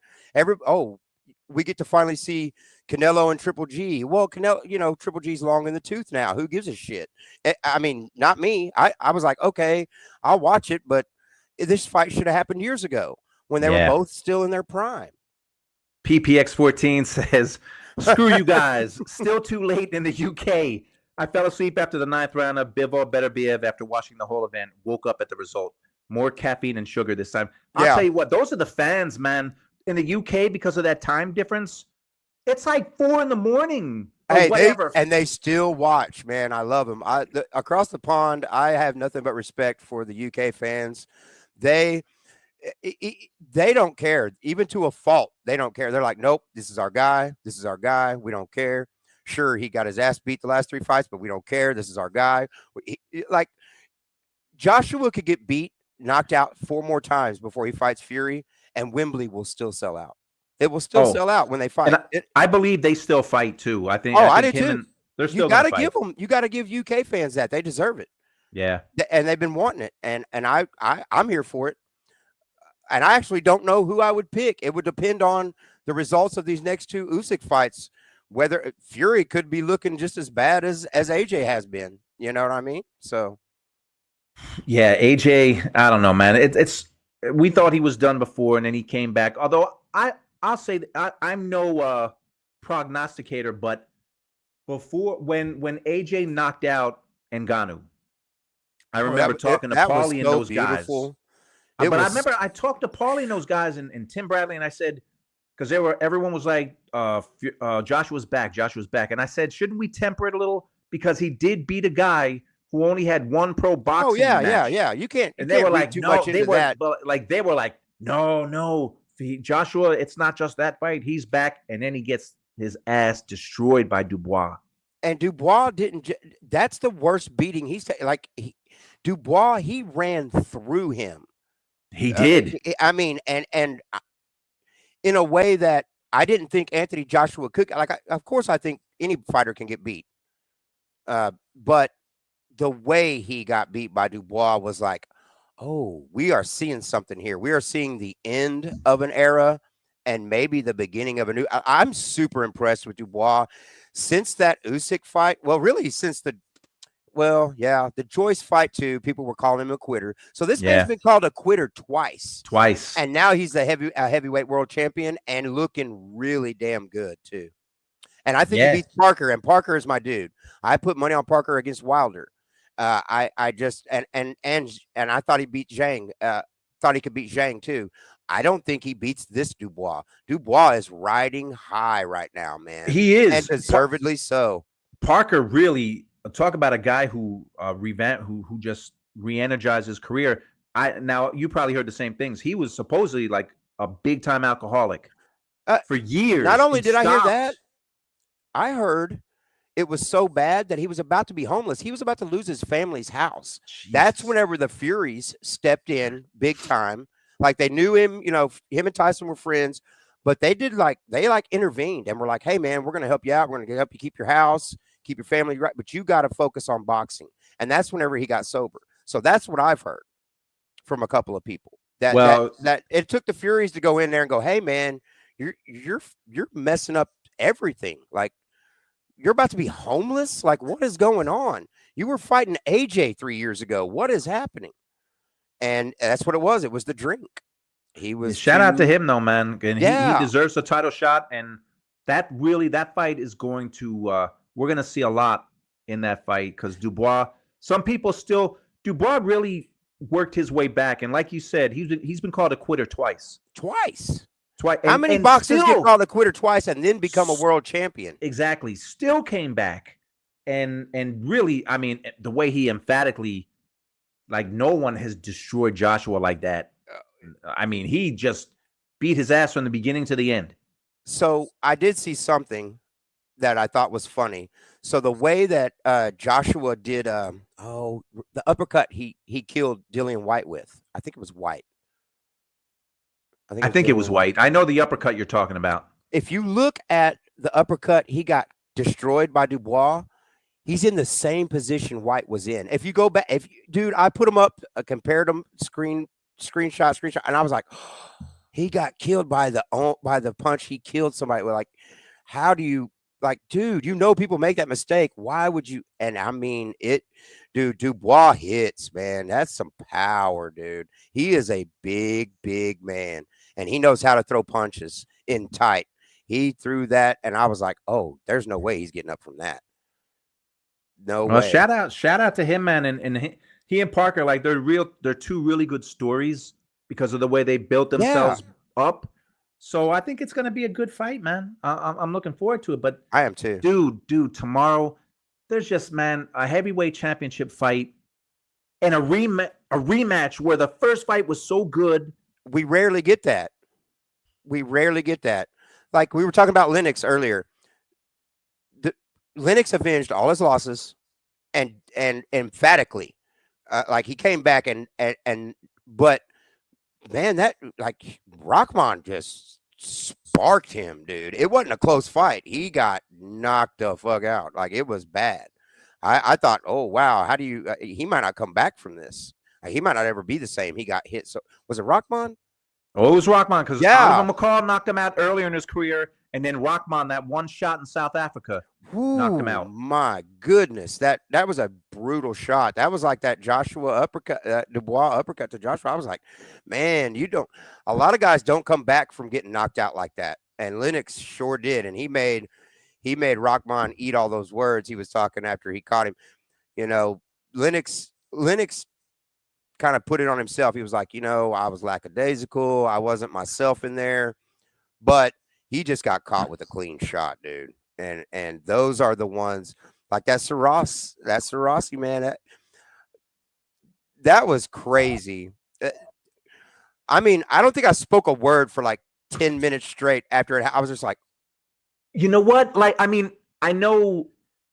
we get to finally see Canelo and Triple G. Well, Canelo, Triple G's long in the tooth now. Who gives a shit? I mean, not me. I was like, okay, I'll watch it, but this fight should have happened years ago when they were both still in their prime. PPX14 says, screw you guys. Still too late in the UK. I fell asleep after the 9th round of Bivol Beterbiev after watching the whole event. Woke up at the result. More caffeine and sugar this time. I'll tell you what, those are the fans, man. In the UK, because of that time difference, it's like 4 a.m. Hey, they still watch, man. I love them. Across the pond, I have nothing but respect for the UK fans. They don't care, even to a fault. They don't care. They're like, nope, this is our guy. This is our guy. We don't care. Sure, he got his ass beat the last 3 fights, but we don't care. This is our guy. Like, Joshua could get beat, knocked out 4 more times before he fights Fury, and Wembley will still sell out. It will still sell out when they fight. I believe they still fight too. I think. I do too. They're still. You got to give them. You got to give UK fans that they deserve it. Yeah, and they've been wanting it, and I'm here for it. And I actually don't know who I would pick. It would depend on the results of these next 2 Usyk fights. Whether Fury could be looking just as bad as AJ has been. You know what I mean? So. Yeah, AJ. I don't know, man. It's. We thought he was done before, and then he came back. Although I'll say that I'm no prognosticator, but before when AJ knocked out Ngannou, I remember talking to Paulie and those guys. I remember I talked to Paulie and those guys and Tim Bradley, and I said, because everyone was like, Joshua's back, and I said, shouldn't we temper it a little because he did beat a guy who only had 1 pro boxing match. Yeah. You can't. And they were like, too much into that. They were like, no. Joshua, it's not just that fight. He's back, and then he gets his ass destroyed by Dubois. And Dubois didn't. That's the worst beating he's Dubois. He ran through him. He did. I mean, and in a way that I didn't think Anthony Joshua could. Of course, I think any fighter can get beat, but the way he got beat by Dubois was like, oh, we are seeing something here. We are seeing the end of an era and maybe the beginning of a new. I'm super impressed with Dubois since that Usyk fight. Well, really, since the Joyce fight too. People were calling him a quitter. So this man's been called a quitter twice, and now he's the heavyweight world champion and looking really damn good too. And I think he beats Parker, and Parker is my dude. I put money on Parker against Wilder. I just and I thought he beat Zhang. Thought he could beat Zhang too. I don't think he beats this Dubois. Dubois is riding high right now, man. He is, and deservedly so. Parker really talk about a guy who who just re-energized his career. Now you probably heard the same things. He was supposedly like a big time alcoholic for years. Not only did I hear that, I heard it was so bad that he was about to be homeless. He was about to lose his family's house. Jeez. That's whenever the Furies stepped in big time. Like they knew him, him and Tyson were friends. But they intervened and were like, hey man, we're going to help you out. We're going to help you keep your house, keep your family right. But you got to focus on boxing. And that's whenever he got sober. So that's what I've heard from a couple of people that it took the Furies to go in there and go, hey man, you're messing up everything. Like, you're about to be homeless. Like, what is going on? You were fighting AJ 3 years ago. What is happening? And that's what it was. It was the drink. He was shout out to him though, man. And Yeah. he deserves a title shot. And that fight is going to we're gonna see a lot in that fight because Dubois really worked his way back. And like you said, he's been called a quitter twice. How many boxers get called a quitter twice and then become a world champion? Exactly. Still came back. And really, I mean, the way he emphatically, like, no one has destroyed Joshua like that. I mean, he just beat his ass from the beginning to the end. So I did see something that I thought was funny. So the way that Joshua did the uppercut he killed Dillian White with, I think it was White. I think it was White. I know the uppercut you're talking about. If you look at the uppercut, he got destroyed by Dubois. He's in the same position White was in. If you go back, dude, I put him up, compared him, screenshot, and I was like, he got killed by the punch. He killed somebody. We're like, how do you, like, dude, you know, people make that mistake. Why would you? And I mean, dude, Dubois hits, man. That's some power, dude. He is a big, big man, and he knows how to throw punches in tight. He threw that, and I was like, oh, there's no way he's getting up from that. No way. Shout out to him, man. And he and Parker, like, they're two really good stories because of the way they built themselves up. So I think it's going to be a good fight, man. I'm looking forward to it. But I am too. Dude, tomorrow there's just, man, a heavyweight championship fight and a rematch where the first fight was so good. We rarely get that. Like we were talking about Lennox earlier. Lennox avenged all his losses and emphatically, like he came back but man, that, like, Rahman just sparked him, dude. It wasn't a close fight. He got knocked the fuck out. Like, it was bad. I thought, oh wow, how do you? He might not come back from this. He might not ever be the same. He got hit. So was it Rahman? Oh, it was Rahman because Oliver McCall knocked him out earlier in his career, and then Rahman, that one shot in South Africa, knocked him out. My goodness, that was a brutal shot. That was like that Joshua uppercut, Dubois uppercut to Joshua. I was like, man, a lot of guys don't come back from getting knocked out like that, and Lennox sure did, and he made Rahman eat all those words he was talking after he caught him. You know, Lennox kind of put it on himself. He was like, you know, I was lackadaisical. I wasn't myself in there, but he just got caught with a clean shot, dude. And those are the ones, like that Sarasi, man. That was crazy. I mean, I don't think I spoke a word for like 10 minutes straight after it. I was just like, you know what? Like, I mean, I know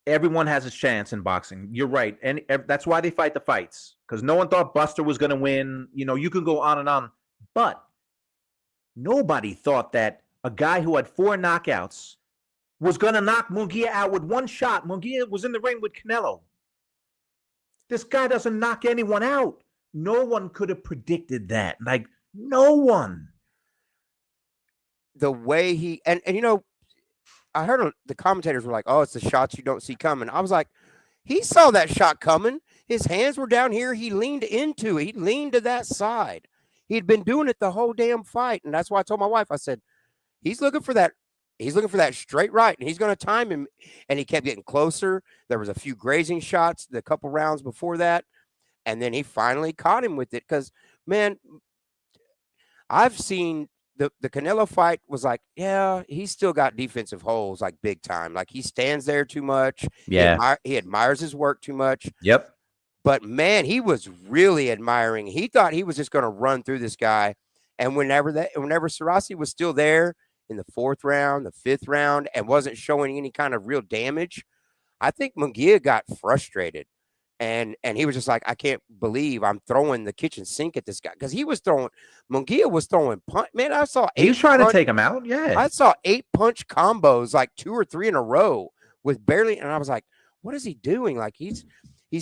everyone has a chance in boxing. You're right. And that's why they fight the fights, because no one thought Buster was going to win. You know, you can go on and on. But nobody thought that a guy who had 4 knockouts was going to knock Munguia out with one shot. Munguia was in the ring with Canelo. This guy doesn't knock anyone out. No one could have predicted that. Like, no one. The way he, and you know, I heard the commentators were like, oh, it's the shots you don't see coming. I was like, he saw that shot coming. His hands were down here. He leaned into it. He leaned to that side. He'd been doing it the whole damn fight. And that's why I told my wife, I said, he's looking for that. He's looking for that straight right, and he's going to time him. And he kept getting closer. There was a few grazing shots the couple rounds before that. And then he finally caught him with it. Because, man, I've seen the Canelo fight was like, yeah, he's still got defensive holes, like big time. Like he stands there too much. Yeah. He admires his work too much. Yep. But, man, he was really admiring. He thought he was just going to run through this guy. And whenever Sarasi was still there in the 4th round, the 5th round, and wasn't showing any kind of real damage, I think Munguia got frustrated. And he was just like, I can't believe I'm throwing the kitchen sink at this guy, because Munguia was throwing punch. Man, I saw He was trying to take him out. Yeah. I saw 8 punch combos, like 2 or 3 in a row with barely, and I was like, what is he doing? Like he's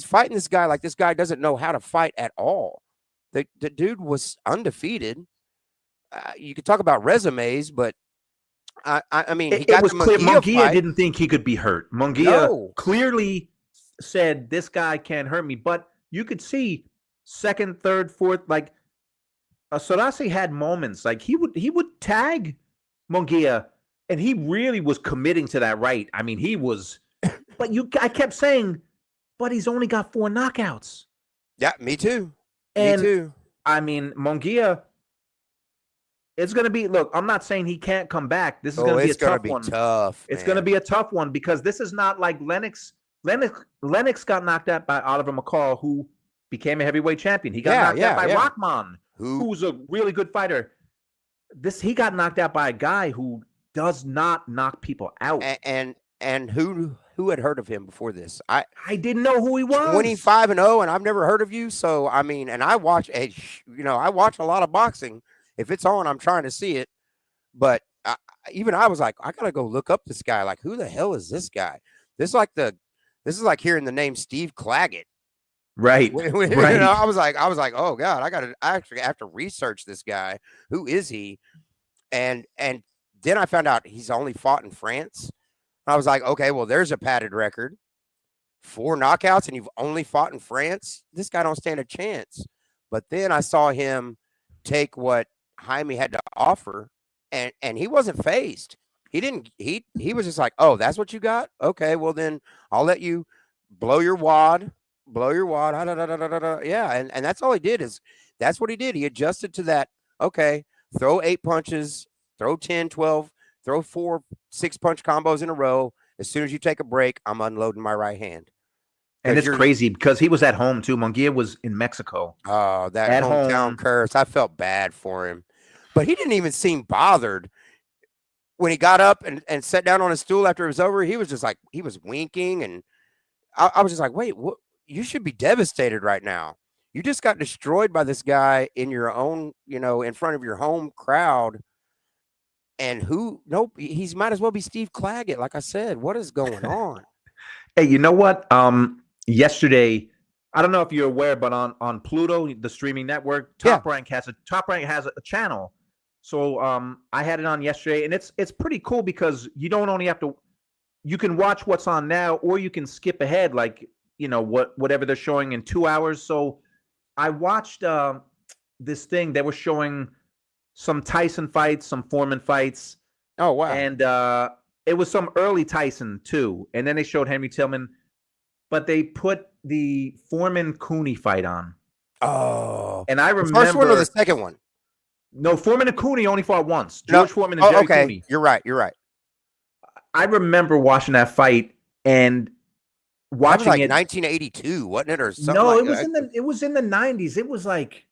fighting this guy like this guy doesn't know how to fight at all. The dude was undefeated. You could talk about resumes, but I mean, it was clear Munguia didn't think he could be hurt. Munguia clearly said, this guy can't hurt me. But you could see second, third, fourth, like Sorase had moments. Like he would tag Munguia, and he really was committing to that right. I mean, he was, but I kept saying, but he's only got 4 knockouts. Yeah, me too. And, me too. I mean, Munguia, it's going to be, look, I'm not saying he can't come back. This is going to be a tough one. It's going to be a tough one, because this is not like Lennox. Lennox got knocked out by Oliver McCall, who became a heavyweight champion. He got knocked out by Rockman, who's a really good fighter. He got knocked out by a guy who does not knock people out. And who had heard of him before this? I didn't know who he was. 25-0, and I've never heard of you. So I mean, and I watch a lot of boxing. If it's on, I'm trying to see it. But even I was like, I gotta go look up this guy. Like, who the hell is this guy? This is like hearing the name Steve Claggett. Right. Right. You know, I was like, oh God, I actually have to research this guy. Who is he? And then I found out he's only fought in France. I was like, okay, well, there's a padded record. 4 knockouts, and you've only fought in France. This guy don't stand a chance. But then I saw him take what Jaime had to offer, and he wasn't phased. He was just like, oh, that's what you got? Okay, well then I'll let you blow your wad. Yeah, and that's all he did. That's what he did. He adjusted to that. Okay, throw 8 punches, throw 10, 12, throw 4, 6 punch combos in a row. As soon as you take a break, I'm unloading my right hand. And it's crazy because he was at home too. Munguia was in Mexico. Oh, that hometown curse. I felt bad for him. But he didn't even seem bothered. When he got up and sat down on his stool after it was over, he was just like, he was winking. And I was just like, wait, what? You should be devastated right now. You just got destroyed by this guy in your own, in front of your home crowd. And he might as well be Steve Claggett. Like I said, what is going on? Hey, you know what? Yesterday, I don't know if you're aware, but on Pluto, the streaming network, Top Rank has a channel. So I had it on yesterday, and it's pretty cool because you don't only have to, you can watch what's on now, or you can skip ahead, like whatever they're showing in 2 hours. So I watched this thing. They were showing some Tyson fights, some Foreman fights. Oh wow! And it was some early Tyson too, and then they showed Henry Tillman, but they put the Foreman Cooney fight on. Oh, and I remember the first one or the second one. No, Foreman and Cooney only fought once. George Foreman and Jerry Cooney. You're right. I remember watching that fight and watching like it. 1982, wasn't it, or something? No, like it was in the 90s. It was like,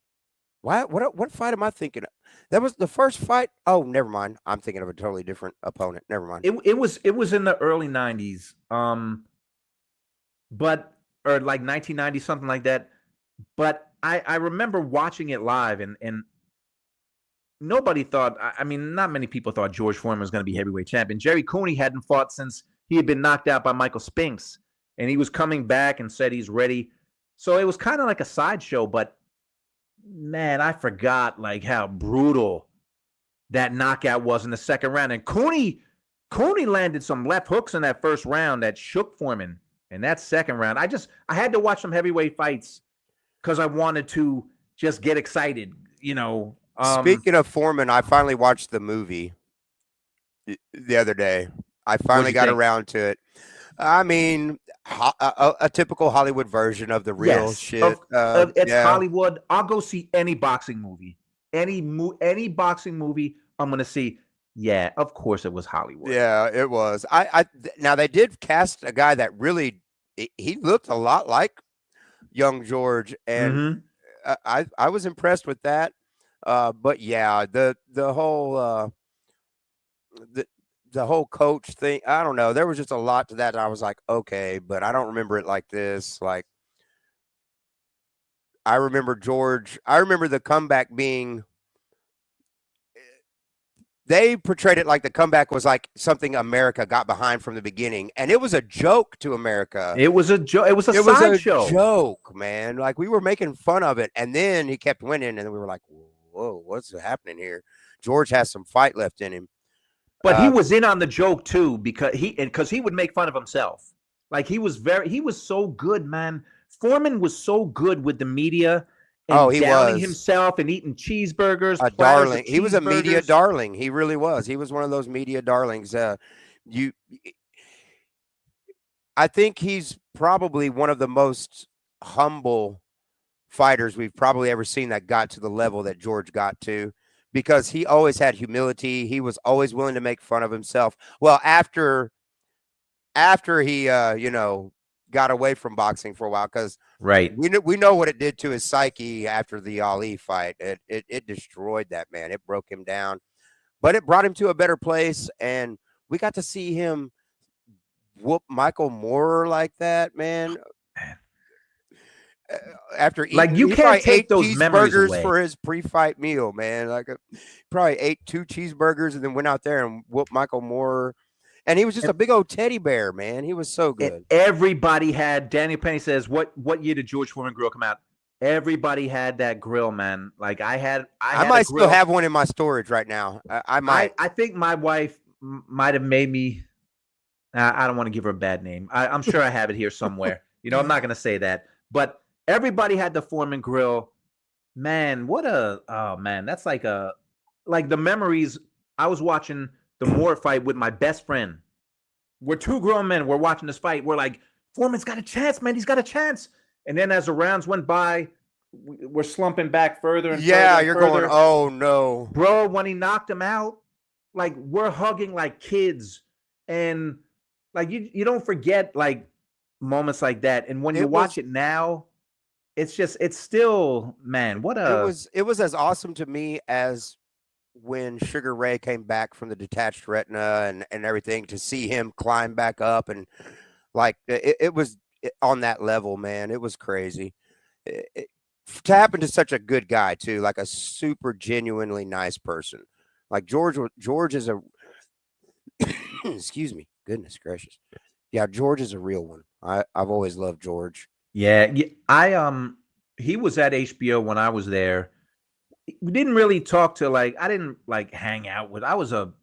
what fight am I thinking of? That was the first fight. Oh, never mind. I'm thinking of a totally different opponent. Never mind. It was in the early 90s. But or like 1990, something like that. But I remember watching it live, and nobody thought, I mean, not many people thought George Foreman was going to be heavyweight champion. Jerry Cooney hadn't fought since he had been knocked out by Michael Spinks, and he was coming back and said he's ready. So it was kind of like a sideshow, but man, I forgot like how brutal that knockout was in the second round. And Cooney landed some left hooks in that first round that shook Foreman. And that second round, I had to watch some heavyweight fights because I wanted to just get excited, Speaking of Foreman, I finally watched the movie the other day. I finally got around to it. I mean, a typical Hollywood version of the real shit. It's Hollywood. I'll go see any boxing movie. Any boxing movie I'm going to see. Yeah, of course it was Hollywood. Yeah, it was. Now they did cast a guy that really, he looked a lot like young George, and I was impressed with that. But yeah, the whole coach thing, I don't know. There was just a lot to that. I was like, okay, but I don't remember it like this. Like, I remember George. I remember the comeback being. They portrayed it like the comeback was like something America got behind from the beginning, and it was a joke to America. It was a joke. It was a It was a sideshow. joke, man. Like we were making fun of it, and then he kept winning, and we were like, "Whoa, what's happening here?" George has some fight left in him, But he was in on the joke too because he would make fun of himself. Like he was so good, man. Foreman was so good with the media. And he downing was himself and eating cheeseburgers. a darling. He was a media darling. He really was. He was one of those media darlings. I think he's probably one of the most humble fighters we've probably ever seen that got to the level that George got to, because he always had humility. He was always willing to make fun of himself. Well, after he, got away from boxing for a while, because Right. we know what it did to his psyche after the Ali fight. It destroyed that man. It broke him down, but it brought him to a better place, and we got to see him whoop Michael Moore like that, man. After eating, Like, you he can't probably take ate those memories cheeseburgers away. for his pre-fight meal, man. Like, probably ate 2 cheeseburgers and then went out there and whooped Michael Moore. And he was just a big old teddy bear, man. He was so good. And everybody had. Daniel Penny says, "What year did George Foreman grill come out?" Everybody had that grill, man. Like I might still have one in my storage right now. I might. I think my wife might have made me. I don't want to give her a bad name. I'm sure I have it here somewhere. I'm not going to say that. But everybody had the Foreman grill. Man, that's like the memories. I was watching the Moore fight with my best friend. We're 2 grown men. We're watching this fight. We're like, Foreman's got a chance, man. He's got a chance. And then as the rounds went by, we're slumping back further and further. You're going, oh no. Bro, when he knocked him out, like we're hugging like kids. And like you don't forget like moments like that. And when you watch it now, it's still, man, it was as awesome to me as when Sugar Ray came back from the detached retina and everything, to see him climb back up, and like it was on that level, man. It was crazy. To happen to such a good guy too, like a super genuinely nice person. Like George is a excuse me, goodness gracious. Yeah, George is a real one. I've always loved George. Yeah, he was at HBO when I was there. We didn't really talk to I didn't hang out with. I was a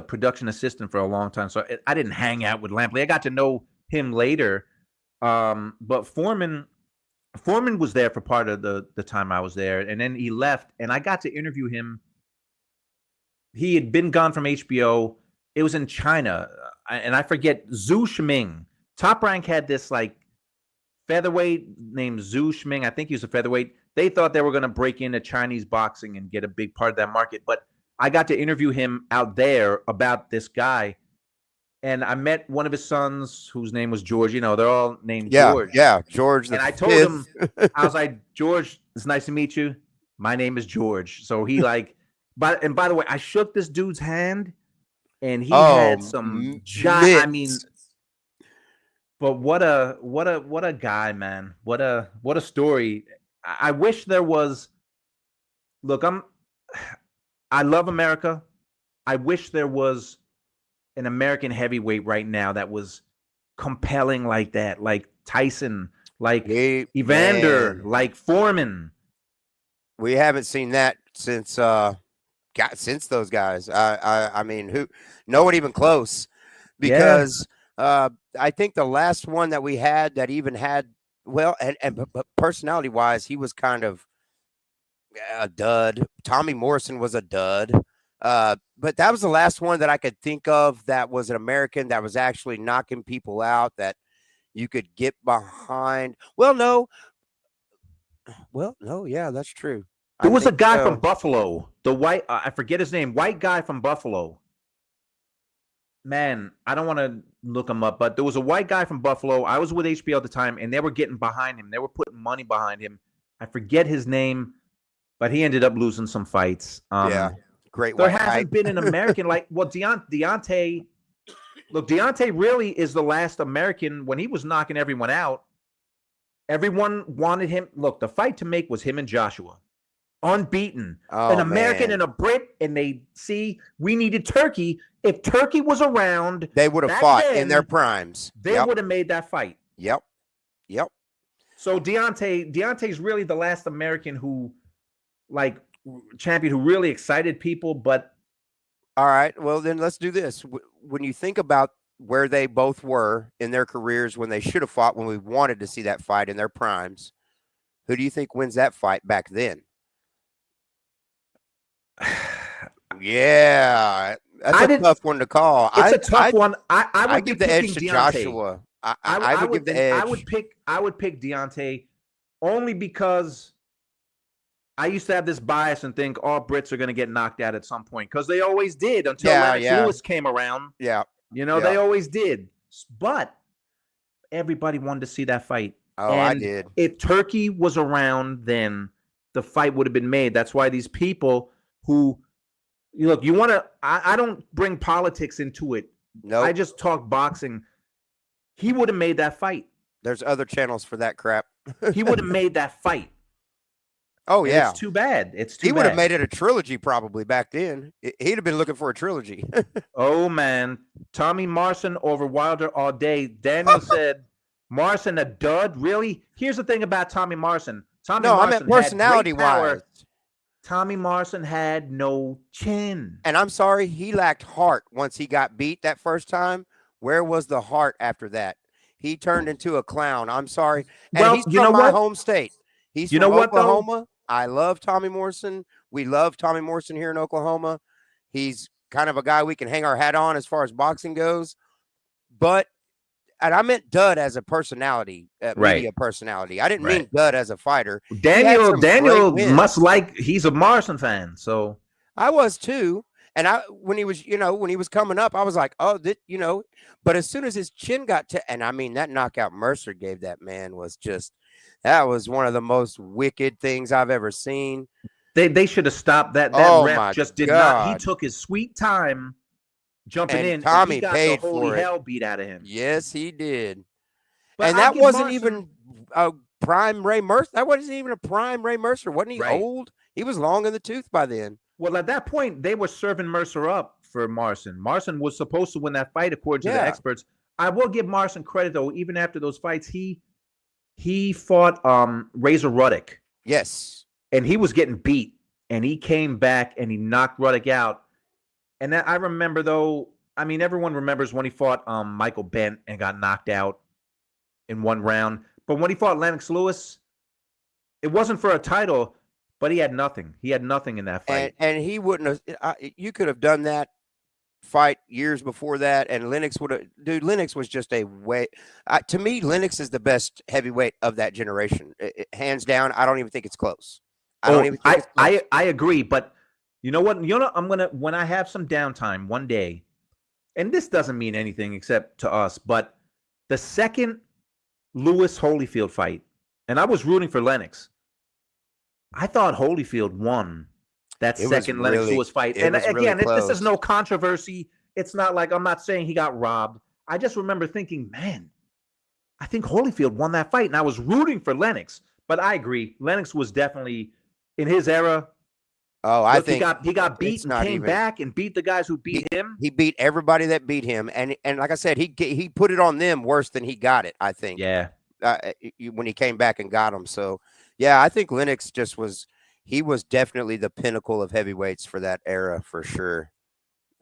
production assistant for a long time, so I didn't hang out with Lampley. I got to know him later. But Foreman was there for part of the time I was there, and then he left, and I got to interview him. He had been gone from HBO. It was in China, and I forget, Zhu Shiming. Top Rank had this featherweight named Zhu Shiming. I think he was a featherweight. They thought they were going to break into Chinese boxing and get a big part of that market. But I got to interview him out there about this guy. And I met one of his sons whose name was George. They're all named George. Yeah, George. And I told him, I was like, George, it's nice to meet you. My name is George. So he by the way, I shook this dude's hand, and he had some I mean, but what a guy, man. What a story. I wish there was. Look, I love America. I wish there was an American heavyweight right now that was compelling like that, like Tyson, like Evander, like Foreman. We haven't seen that since those guys. I mean, no one even close, because I think the last one that we had that even had, well, but personality wise, he was kind of a dud. Tommy Morrison was a dud. But that was the last one that I could think of that was an American that was actually knocking people out that you could get behind. Well, no, yeah, that's true. There was a guy from Buffalo, the white, I forget his name, white guy from Buffalo. Man, I don't want to look him up, but there was a white guy from Buffalo. I was with HBO at the time, and they were getting behind him. They were putting money behind him. I forget his name, but he ended up losing some fights. Great. There hasn't been an American Deontay. Look, Deontay really is the last American when he was knocking everyone out. Everyone wanted him. Look, the fight to make was him and Joshua. Unbeaten. Oh, An American man. and a Brit, and they see we needed Turkey. If Turkey was around, They would have back fought in then, their primes. They Yep. would have made that fight. Yep. So Deontay's really the last American who, like, champion who really excited people. But All right. Well, then let's do this. When you think about where they both were in their careers when they should have fought, when we wanted to see that fight in their primes, who do you think wins that fight back then? Yeah, that's a tough one to call. It's a tough one. I would give be the edge to picking Joshua. I would give the edge. I would pick Deontay only because I used to have this bias and think all Brits are going to get knocked out at some point because they always did until Lennox Lewis came around. Yeah, they always did. But everybody wanted to see that fight. Oh, and I did. If Turkey was around, then the fight would have been made. That's why these people who look, you want to. I don't bring politics into it. No, I just talk boxing. He would have made that fight. There's other channels for that crap. He would have made that fight. Oh, yeah. It's too bad. He would have made it a trilogy probably back then. He'd have been looking for a trilogy. Oh, man. Tommy Morrison over Wilder all day. Daniel said, Morrison a dud? Really? Here's the thing about Tommy Morrison. I meant personality-wise. Tommy Morrison had no chin. And I'm sorry, he lacked heart once he got beat that first time. Where was the heart after that? He turned into a clown. I'm sorry. And he's from my home state. He's from Oklahoma. I love Tommy Morrison. We love Tommy Morrison here in Oklahoma. He's kind of a guy we can hang our hat on as far as boxing goes. But, and I meant dud as a personality, media personality. I didn't mean dud as a fighter. Daniel must like, he's a Morrison fan. So I was too. And when he was coming up, I was like, oh, but as soon as his chin got to, and I mean, that knockout Mercer gave that man that was one of the most wicked things I've ever seen. They should have stopped that. That ref just did not. He took his sweet time jumping in. Tommy and he got paid the holy for it. hell beat out of him. Yes, he did. But and that wasn't even a prime Ray Mercer. That wasn't even a prime Ray Mercer. Wasn't he old? He was long in the tooth by then. Well, at that point, they were serving Mercer up for Morrison. Morrison was supposed to win that fight, according to the experts. I will give Morrison credit, though. Even after those fights, he fought Razor Ruddock. Yes. And he was getting beat. And he came back and he knocked Ruddock out. And I remember, though, I mean, everyone remembers when he fought Michael Bent and got knocked out in one round. But when he fought Lennox Lewis, it wasn't for a title. But he had nothing. He had nothing in that fight. And he wouldn't have. You could have done that fight years before that, and Lennox would have. Dude, Lennox was just a way. To me, Lennox is the best heavyweight of that generation, hands down. I don't even think it's close. I agree. But you know what? I'm gonna when I have some downtime one day, and this doesn't mean anything except to us. But the second Lewis Holyfield fight, and I was rooting for Lennox. I thought Holyfield won that second Lennox Lewis fight. And again, this is no controversy. It's not like I'm not saying he got robbed. I just remember thinking, man, I think Holyfield won that fight. And I was rooting for Lennox. But I agree. Lennox was definitely in his era. Oh, I think he got beat and came back and beat the guys who beat him. He beat everybody that beat him. And like I said, he put it on them worse than he got it, I think. Yeah. When he came back and got him. So, yeah, I think Lennox he was definitely the pinnacle of heavyweights for that era for sure.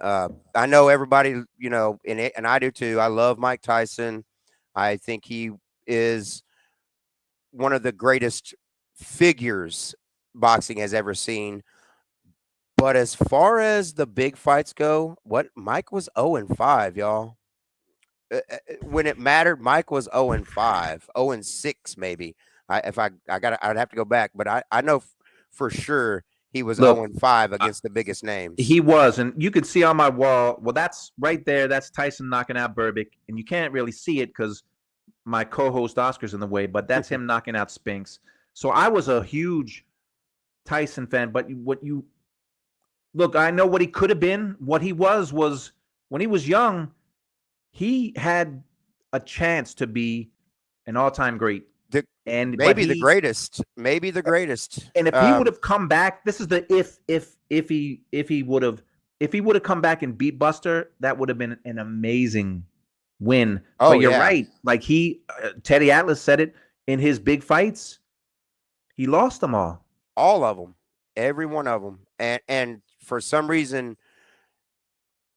I know everybody, and I do too. I love Mike Tyson. I think he is one of the greatest figures boxing has ever seen. But as far as the big fights go, Mike was 0-5, y'all. When it mattered, Mike was 0-5, 0-6 maybe. I'd have to go back, but I know for sure he was 0-5 against the biggest names. He was, and you could see on my wall. Well, that's right there. That's Tyson knocking out Berbick, and you can't really see it because my co-host Oscar's in the way. But that's him knocking out Spinks. So I was a huge Tyson fan. But look, I know what he could have been. What he was when he was young, he had a chance to be an all-time great. and maybe the greatest. Maybe the greatest. And if he would have come back, this is the if he would have come back and beat Buster, that would have been an amazing win. Oh, but you're yeah. right. Like Teddy Atlas said it in his big fights, he lost them all. All of them, every one of them. And for some reason,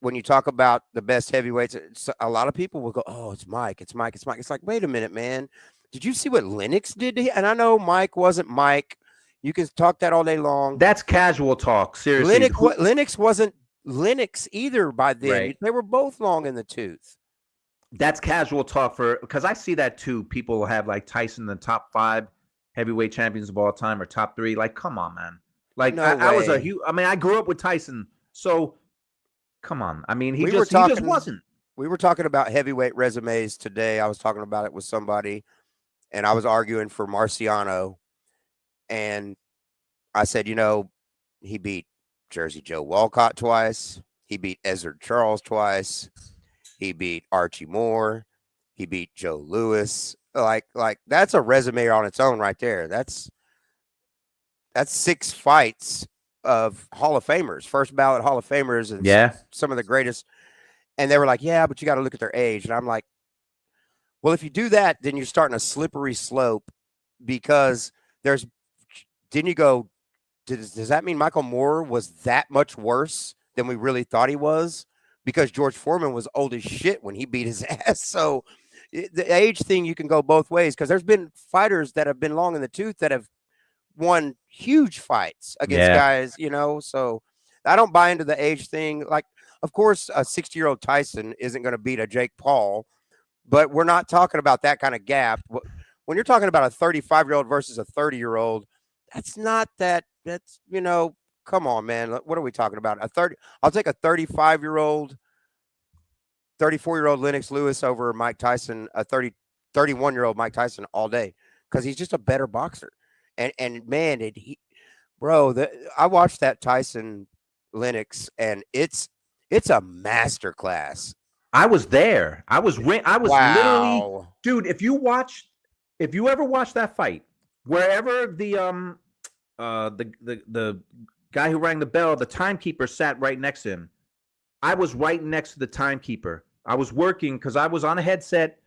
when you talk about the best heavyweights, a lot of people will go, "Oh, it's Mike, it's Mike, it's Mike." It's like, wait a minute, man. Did you see what Lennox did to him? And I know Mike wasn't Mike. You can talk that all day long. That's casual talk. Seriously. Lennox wasn't Lennox either by then. Right. They were both long in the tooth. That's casual talk because I see that too. People have like Tyson in the top 5 heavyweight champions of all time or top 3. Like, come on, man. Like I was a huge. I mean, I grew up with Tyson, so come on. I mean, he just wasn't. We were talking about heavyweight resumes today. I was talking about it with somebody, and I was arguing for Marciano, and I said, he beat Jersey Joe Walcott twice. He beat Ezzard Charles twice. He beat Archie Moore. He beat Joe Louis. Like that's a resume on its own right there. That's 6 fights of Hall of Famers, first ballot Hall of Famers, and some of the greatest. And they were like, yeah, but you got to look at their age. And I'm like, well, if you do that, then you're starting a slippery slope, because didn't you go, does that mean Michael Moore was that much worse than we really thought he was? Because George Foreman was old as shit when he beat his ass. So the age thing, you can go both ways, because there's been fighters that have been long in the tooth that have won huge fights against guys, so I don't buy into the age thing. Like, of course, a 60-year-old Tyson isn't going to beat a Jake Paul, but we're not talking about that kind of gap. When you're talking about a 35-year-old versus a 30-year-old, that's not that. That's, come on, man. What are we talking about? I'll take a 35-year-old, 34-year-old Lennox Lewis over Mike Tyson, a 31-year-old Mike Tyson all day, because he's just a better boxer. And man, I watched that Tyson Lennox, and it's a master class. I was there. I was literally, dude. If you ever watch that fight, wherever the guy who rang the bell, the timekeeper sat right next to him. I was right next to the timekeeper. I was working because I was on a headset.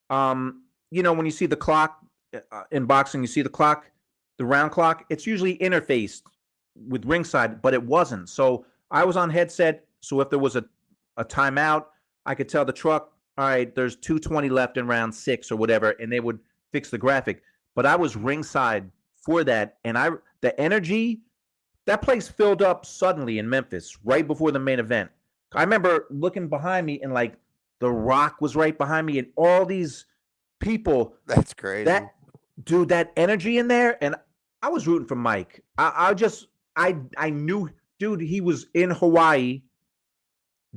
When you see the clock in boxing, you see the clock. The round clock, it's usually interfaced with ringside, but it wasn't. So I was on headset. So if there was a timeout, I could tell the truck, all right, there's 2:20 left in round 6 or whatever, and they would fix the graphic. But I was ringside for that, and the energy, that place filled up suddenly in Memphis right before the main event. I remember looking behind me, and like The Rock was right behind me, and all these people. That's crazy. That energy in there, and I was rooting for Mike. I knew, dude, he was in Hawaii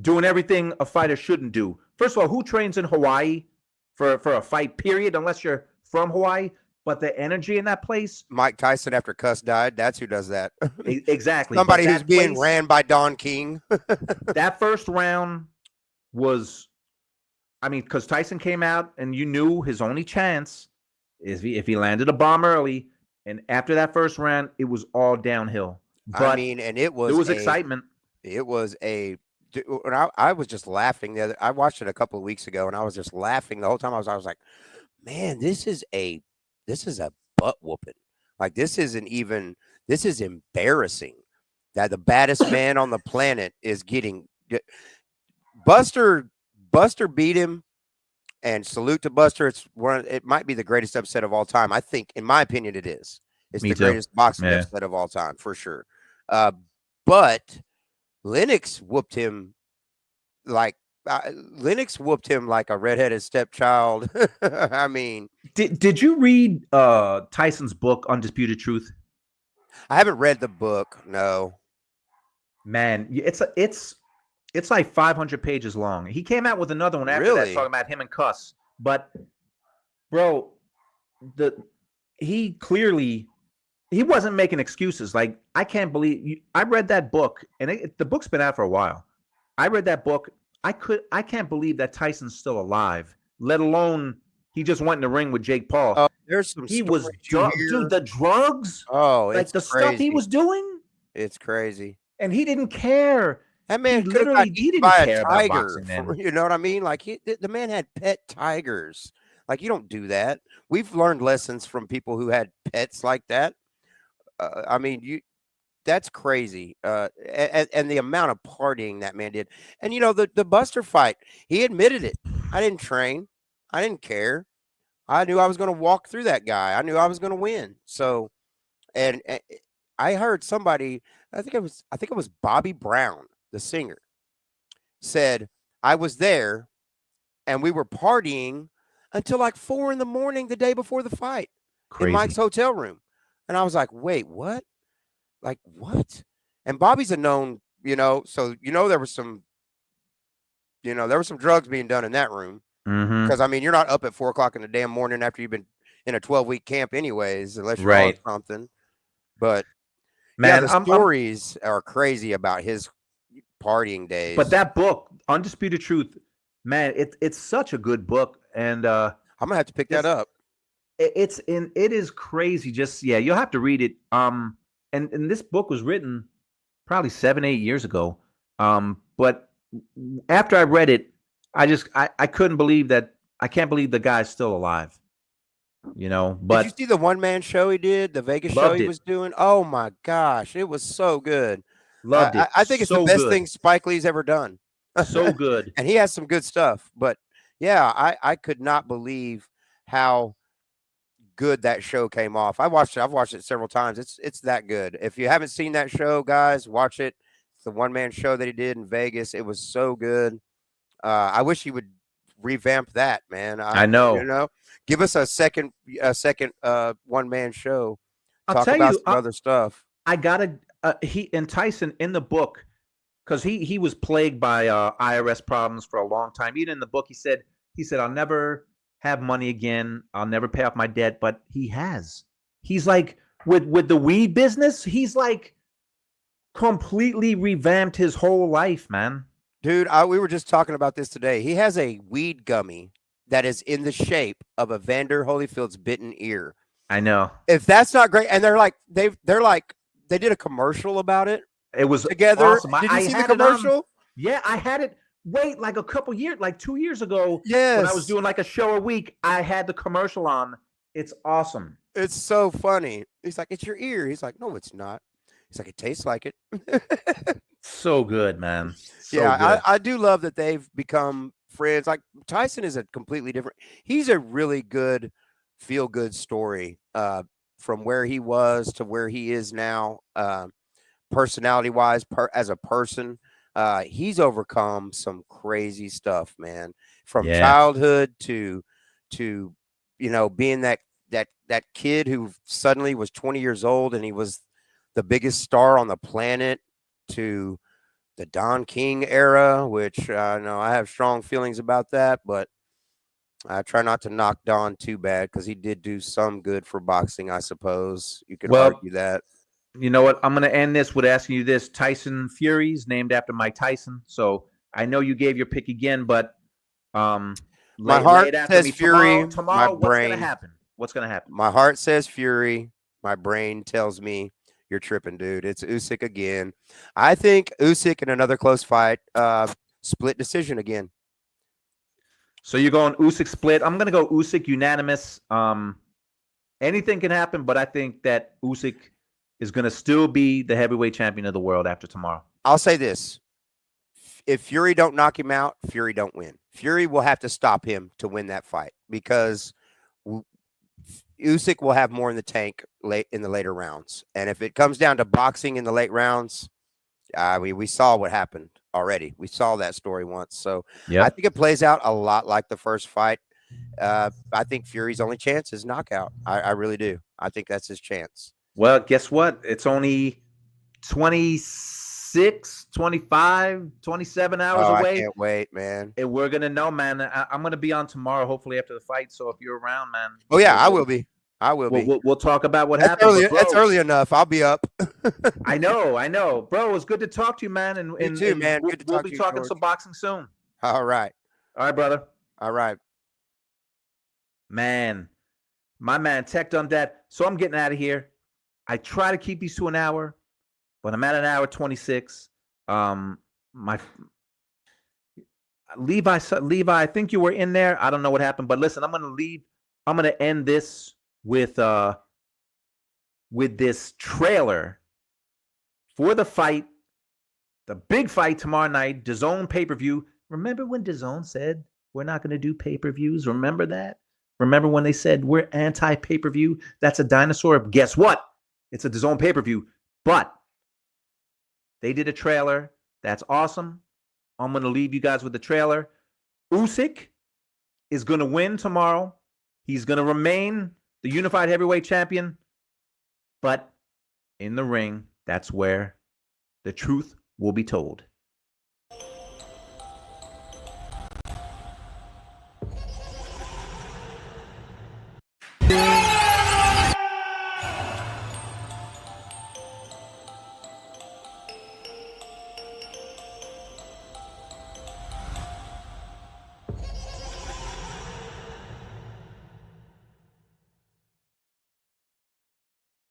doing everything a fighter shouldn't do. First of all, who trains in Hawaii for a fight, period, unless you're from Hawaii? But the energy in that place. Mike Tyson after Cuss died, that's who does that. Exactly. Somebody who's being ran by Don King. That first round was, because Tyson came out, and you knew his only chance is if he landed a bomb early, and after that first round, it was all downhill. But and it was excitement. It was I was just laughing I watched it a couple of weeks ago, and I was just laughing the whole time. I was like, man, this is a butt whooping. Like, this is embarrassing that the baddest man on the planet is getting Buster beat him. And salute to Buster. It might be the greatest upset of all time. I think, in my opinion, it is. It's the greatest boxing upset of all time, for sure. But Lennox whooped him like a redheaded stepchild. I mean, did you read Tyson's book, Undisputed Truth? I haven't read the book. No, man, it's like 500 pages long. He came out with another one after that, talking about him and Cuss. But, bro, he wasn't making excuses. Like, I can't believe I read that book, and the book's been out for a while. I read that book. I can't believe that Tyson's still alive, let alone he just went in the ring with Jake Paul. Oh, there's some. He was stories you hear. dude, the drugs, Oh, like it's the stuff he crazy. was doing, It's crazy. and he didn't care. That man He could have got literally he eaten didn't by care a about tiger. boxing then. You know what I mean? Like the man had pet tigers. Like you don't do that. We've learned lessons from people who had pets like that. I mean, that's crazy. And the amount of partying that man did. And you know, the Buster fight, he admitted it. I didn't train. I didn't care. I knew I was going to walk through that guy. I knew I was going to win. So, and I heard somebody, I think it was Bobby Brown, the singer, said, I was there and we were partying until like 4 a.m. the day before the fight in Mike's hotel room. And I was like, wait, what? Like, what? And Bobby's a known, so, there was some drugs being done in that room. Because, I mean, you're not up at 4 o'clock in the damn morning after you've been in a 12-week camp anyways, unless you're on something. But, man, the stories are crazy about his partying days. But that book, Undisputed Truth, man, it's such a good book. And I'm going to have to pick that up. It is crazy. Just, you'll have to read it. And this book was written probably 7-8 years ago. But after I read it, I couldn't believe that. I can't believe the guy's still alive. But did you see the one-man show he did, the Vegas show he was doing? Oh my gosh, it was so good. Loved it. I think it's the best thing Spike Lee's ever done. So good. And he has some good stuff. But yeah, I could not believe how good that show came off. I've watched it several times. It's that good. If you haven't seen that show, guys, watch it. It's the one-man show that he did in Vegas. It was so good. I wish he would revamp that, man. I know. Give us a second one-man show. I'll tell about some other stuff. I gotta he and Tyson in the book, because he was plagued by IRS problems for a long time. Even in the book, he said I'll never have money again. I'll never pay off my debt. But he has. He's like with the weed business. He's like completely revamped his whole life, man. Dude, we were just talking about this today. He has a weed gummy that is in the shape of a Vander Holyfield's bitten ear. I know. If that's not great, and they did a commercial about it. It was together. Awesome. Did you see the commercial? Yeah, I had it. Wait, like a couple years, like 2 years ago. Yes. When I was doing like a show a week, I had the commercial on. It's awesome. It's so funny. He's like, it's your ear. He's like, no, it's not. He's like, it tastes like it. So good, man. So good. I do love that they've become friends. Like Tyson is a completely different. He's a really good feel-good story from where he was to where he is now, personality-wise, as a person. He's overcome some crazy stuff, man. From childhood to being that kid who suddenly was 20 years old and he was the biggest star on the planet, to the Don King era, which I know I have strong feelings about that, but I try not to knock Don too bad because he did do some good for boxing, I suppose. You could argue that. You know what? I'm going to end this with asking you this. Tyson Fury's named after Mike Tyson. So I know you gave your pick again, but my heart says Fury. Tomorrow, my brain, what's going to happen? My heart says Fury. My brain tells me you're tripping, dude. It's Usyk again. I think Usyk in another close fight, split decision again. So you're going Usyk split. I'm going to go Usyk unanimous. Anything can happen, but I think that Usyk is going to still be the heavyweight champion of the world after tomorrow. I'll say this. If Fury don't knock him out, Fury don't win. Fury will have to stop him to win that fight because Usyk will have more in the tank late in the later rounds. And if it comes down to boxing in the late rounds, we saw what happened already. We saw that story once. So I think it plays out a lot like the first fight. I think Fury's only chance is knockout. I really do. I think that's his chance. Well, guess what? It's only 26, 25, 27 hours away. I can't wait, man. And we're going to know, man. I'm going to be on tomorrow, hopefully after the fight. So if you're around, man. Oh, yeah, I will be. I will be. We'll talk about what happened. That's early enough. I'll be up. I know. Bro, it's good to talk to you, man. And you too, man. We'll be talking some boxing soon. All right. All right, brother. All right. Man, my man Tech done that. So I'm getting out of here. I try to keep these to an hour, but I'm at an hour 26. My Levi, I think you were in there. I don't know what happened, but listen, I'm gonna leave. I'm gonna end this with this trailer for the fight, the big fight tomorrow night, DAZN pay-per-view. Remember when DAZN said we're not gonna do pay-per-views? Remember that? Remember when they said we're anti-pay-per-view? That's a dinosaur. Guess what? It's a DAZN pay-per-view. But they did a trailer. That's awesome. I'm going to leave you guys with the trailer. USYK is going to win tomorrow. He's going to remain the unified heavyweight champion. But in the ring, that's where the truth will be told.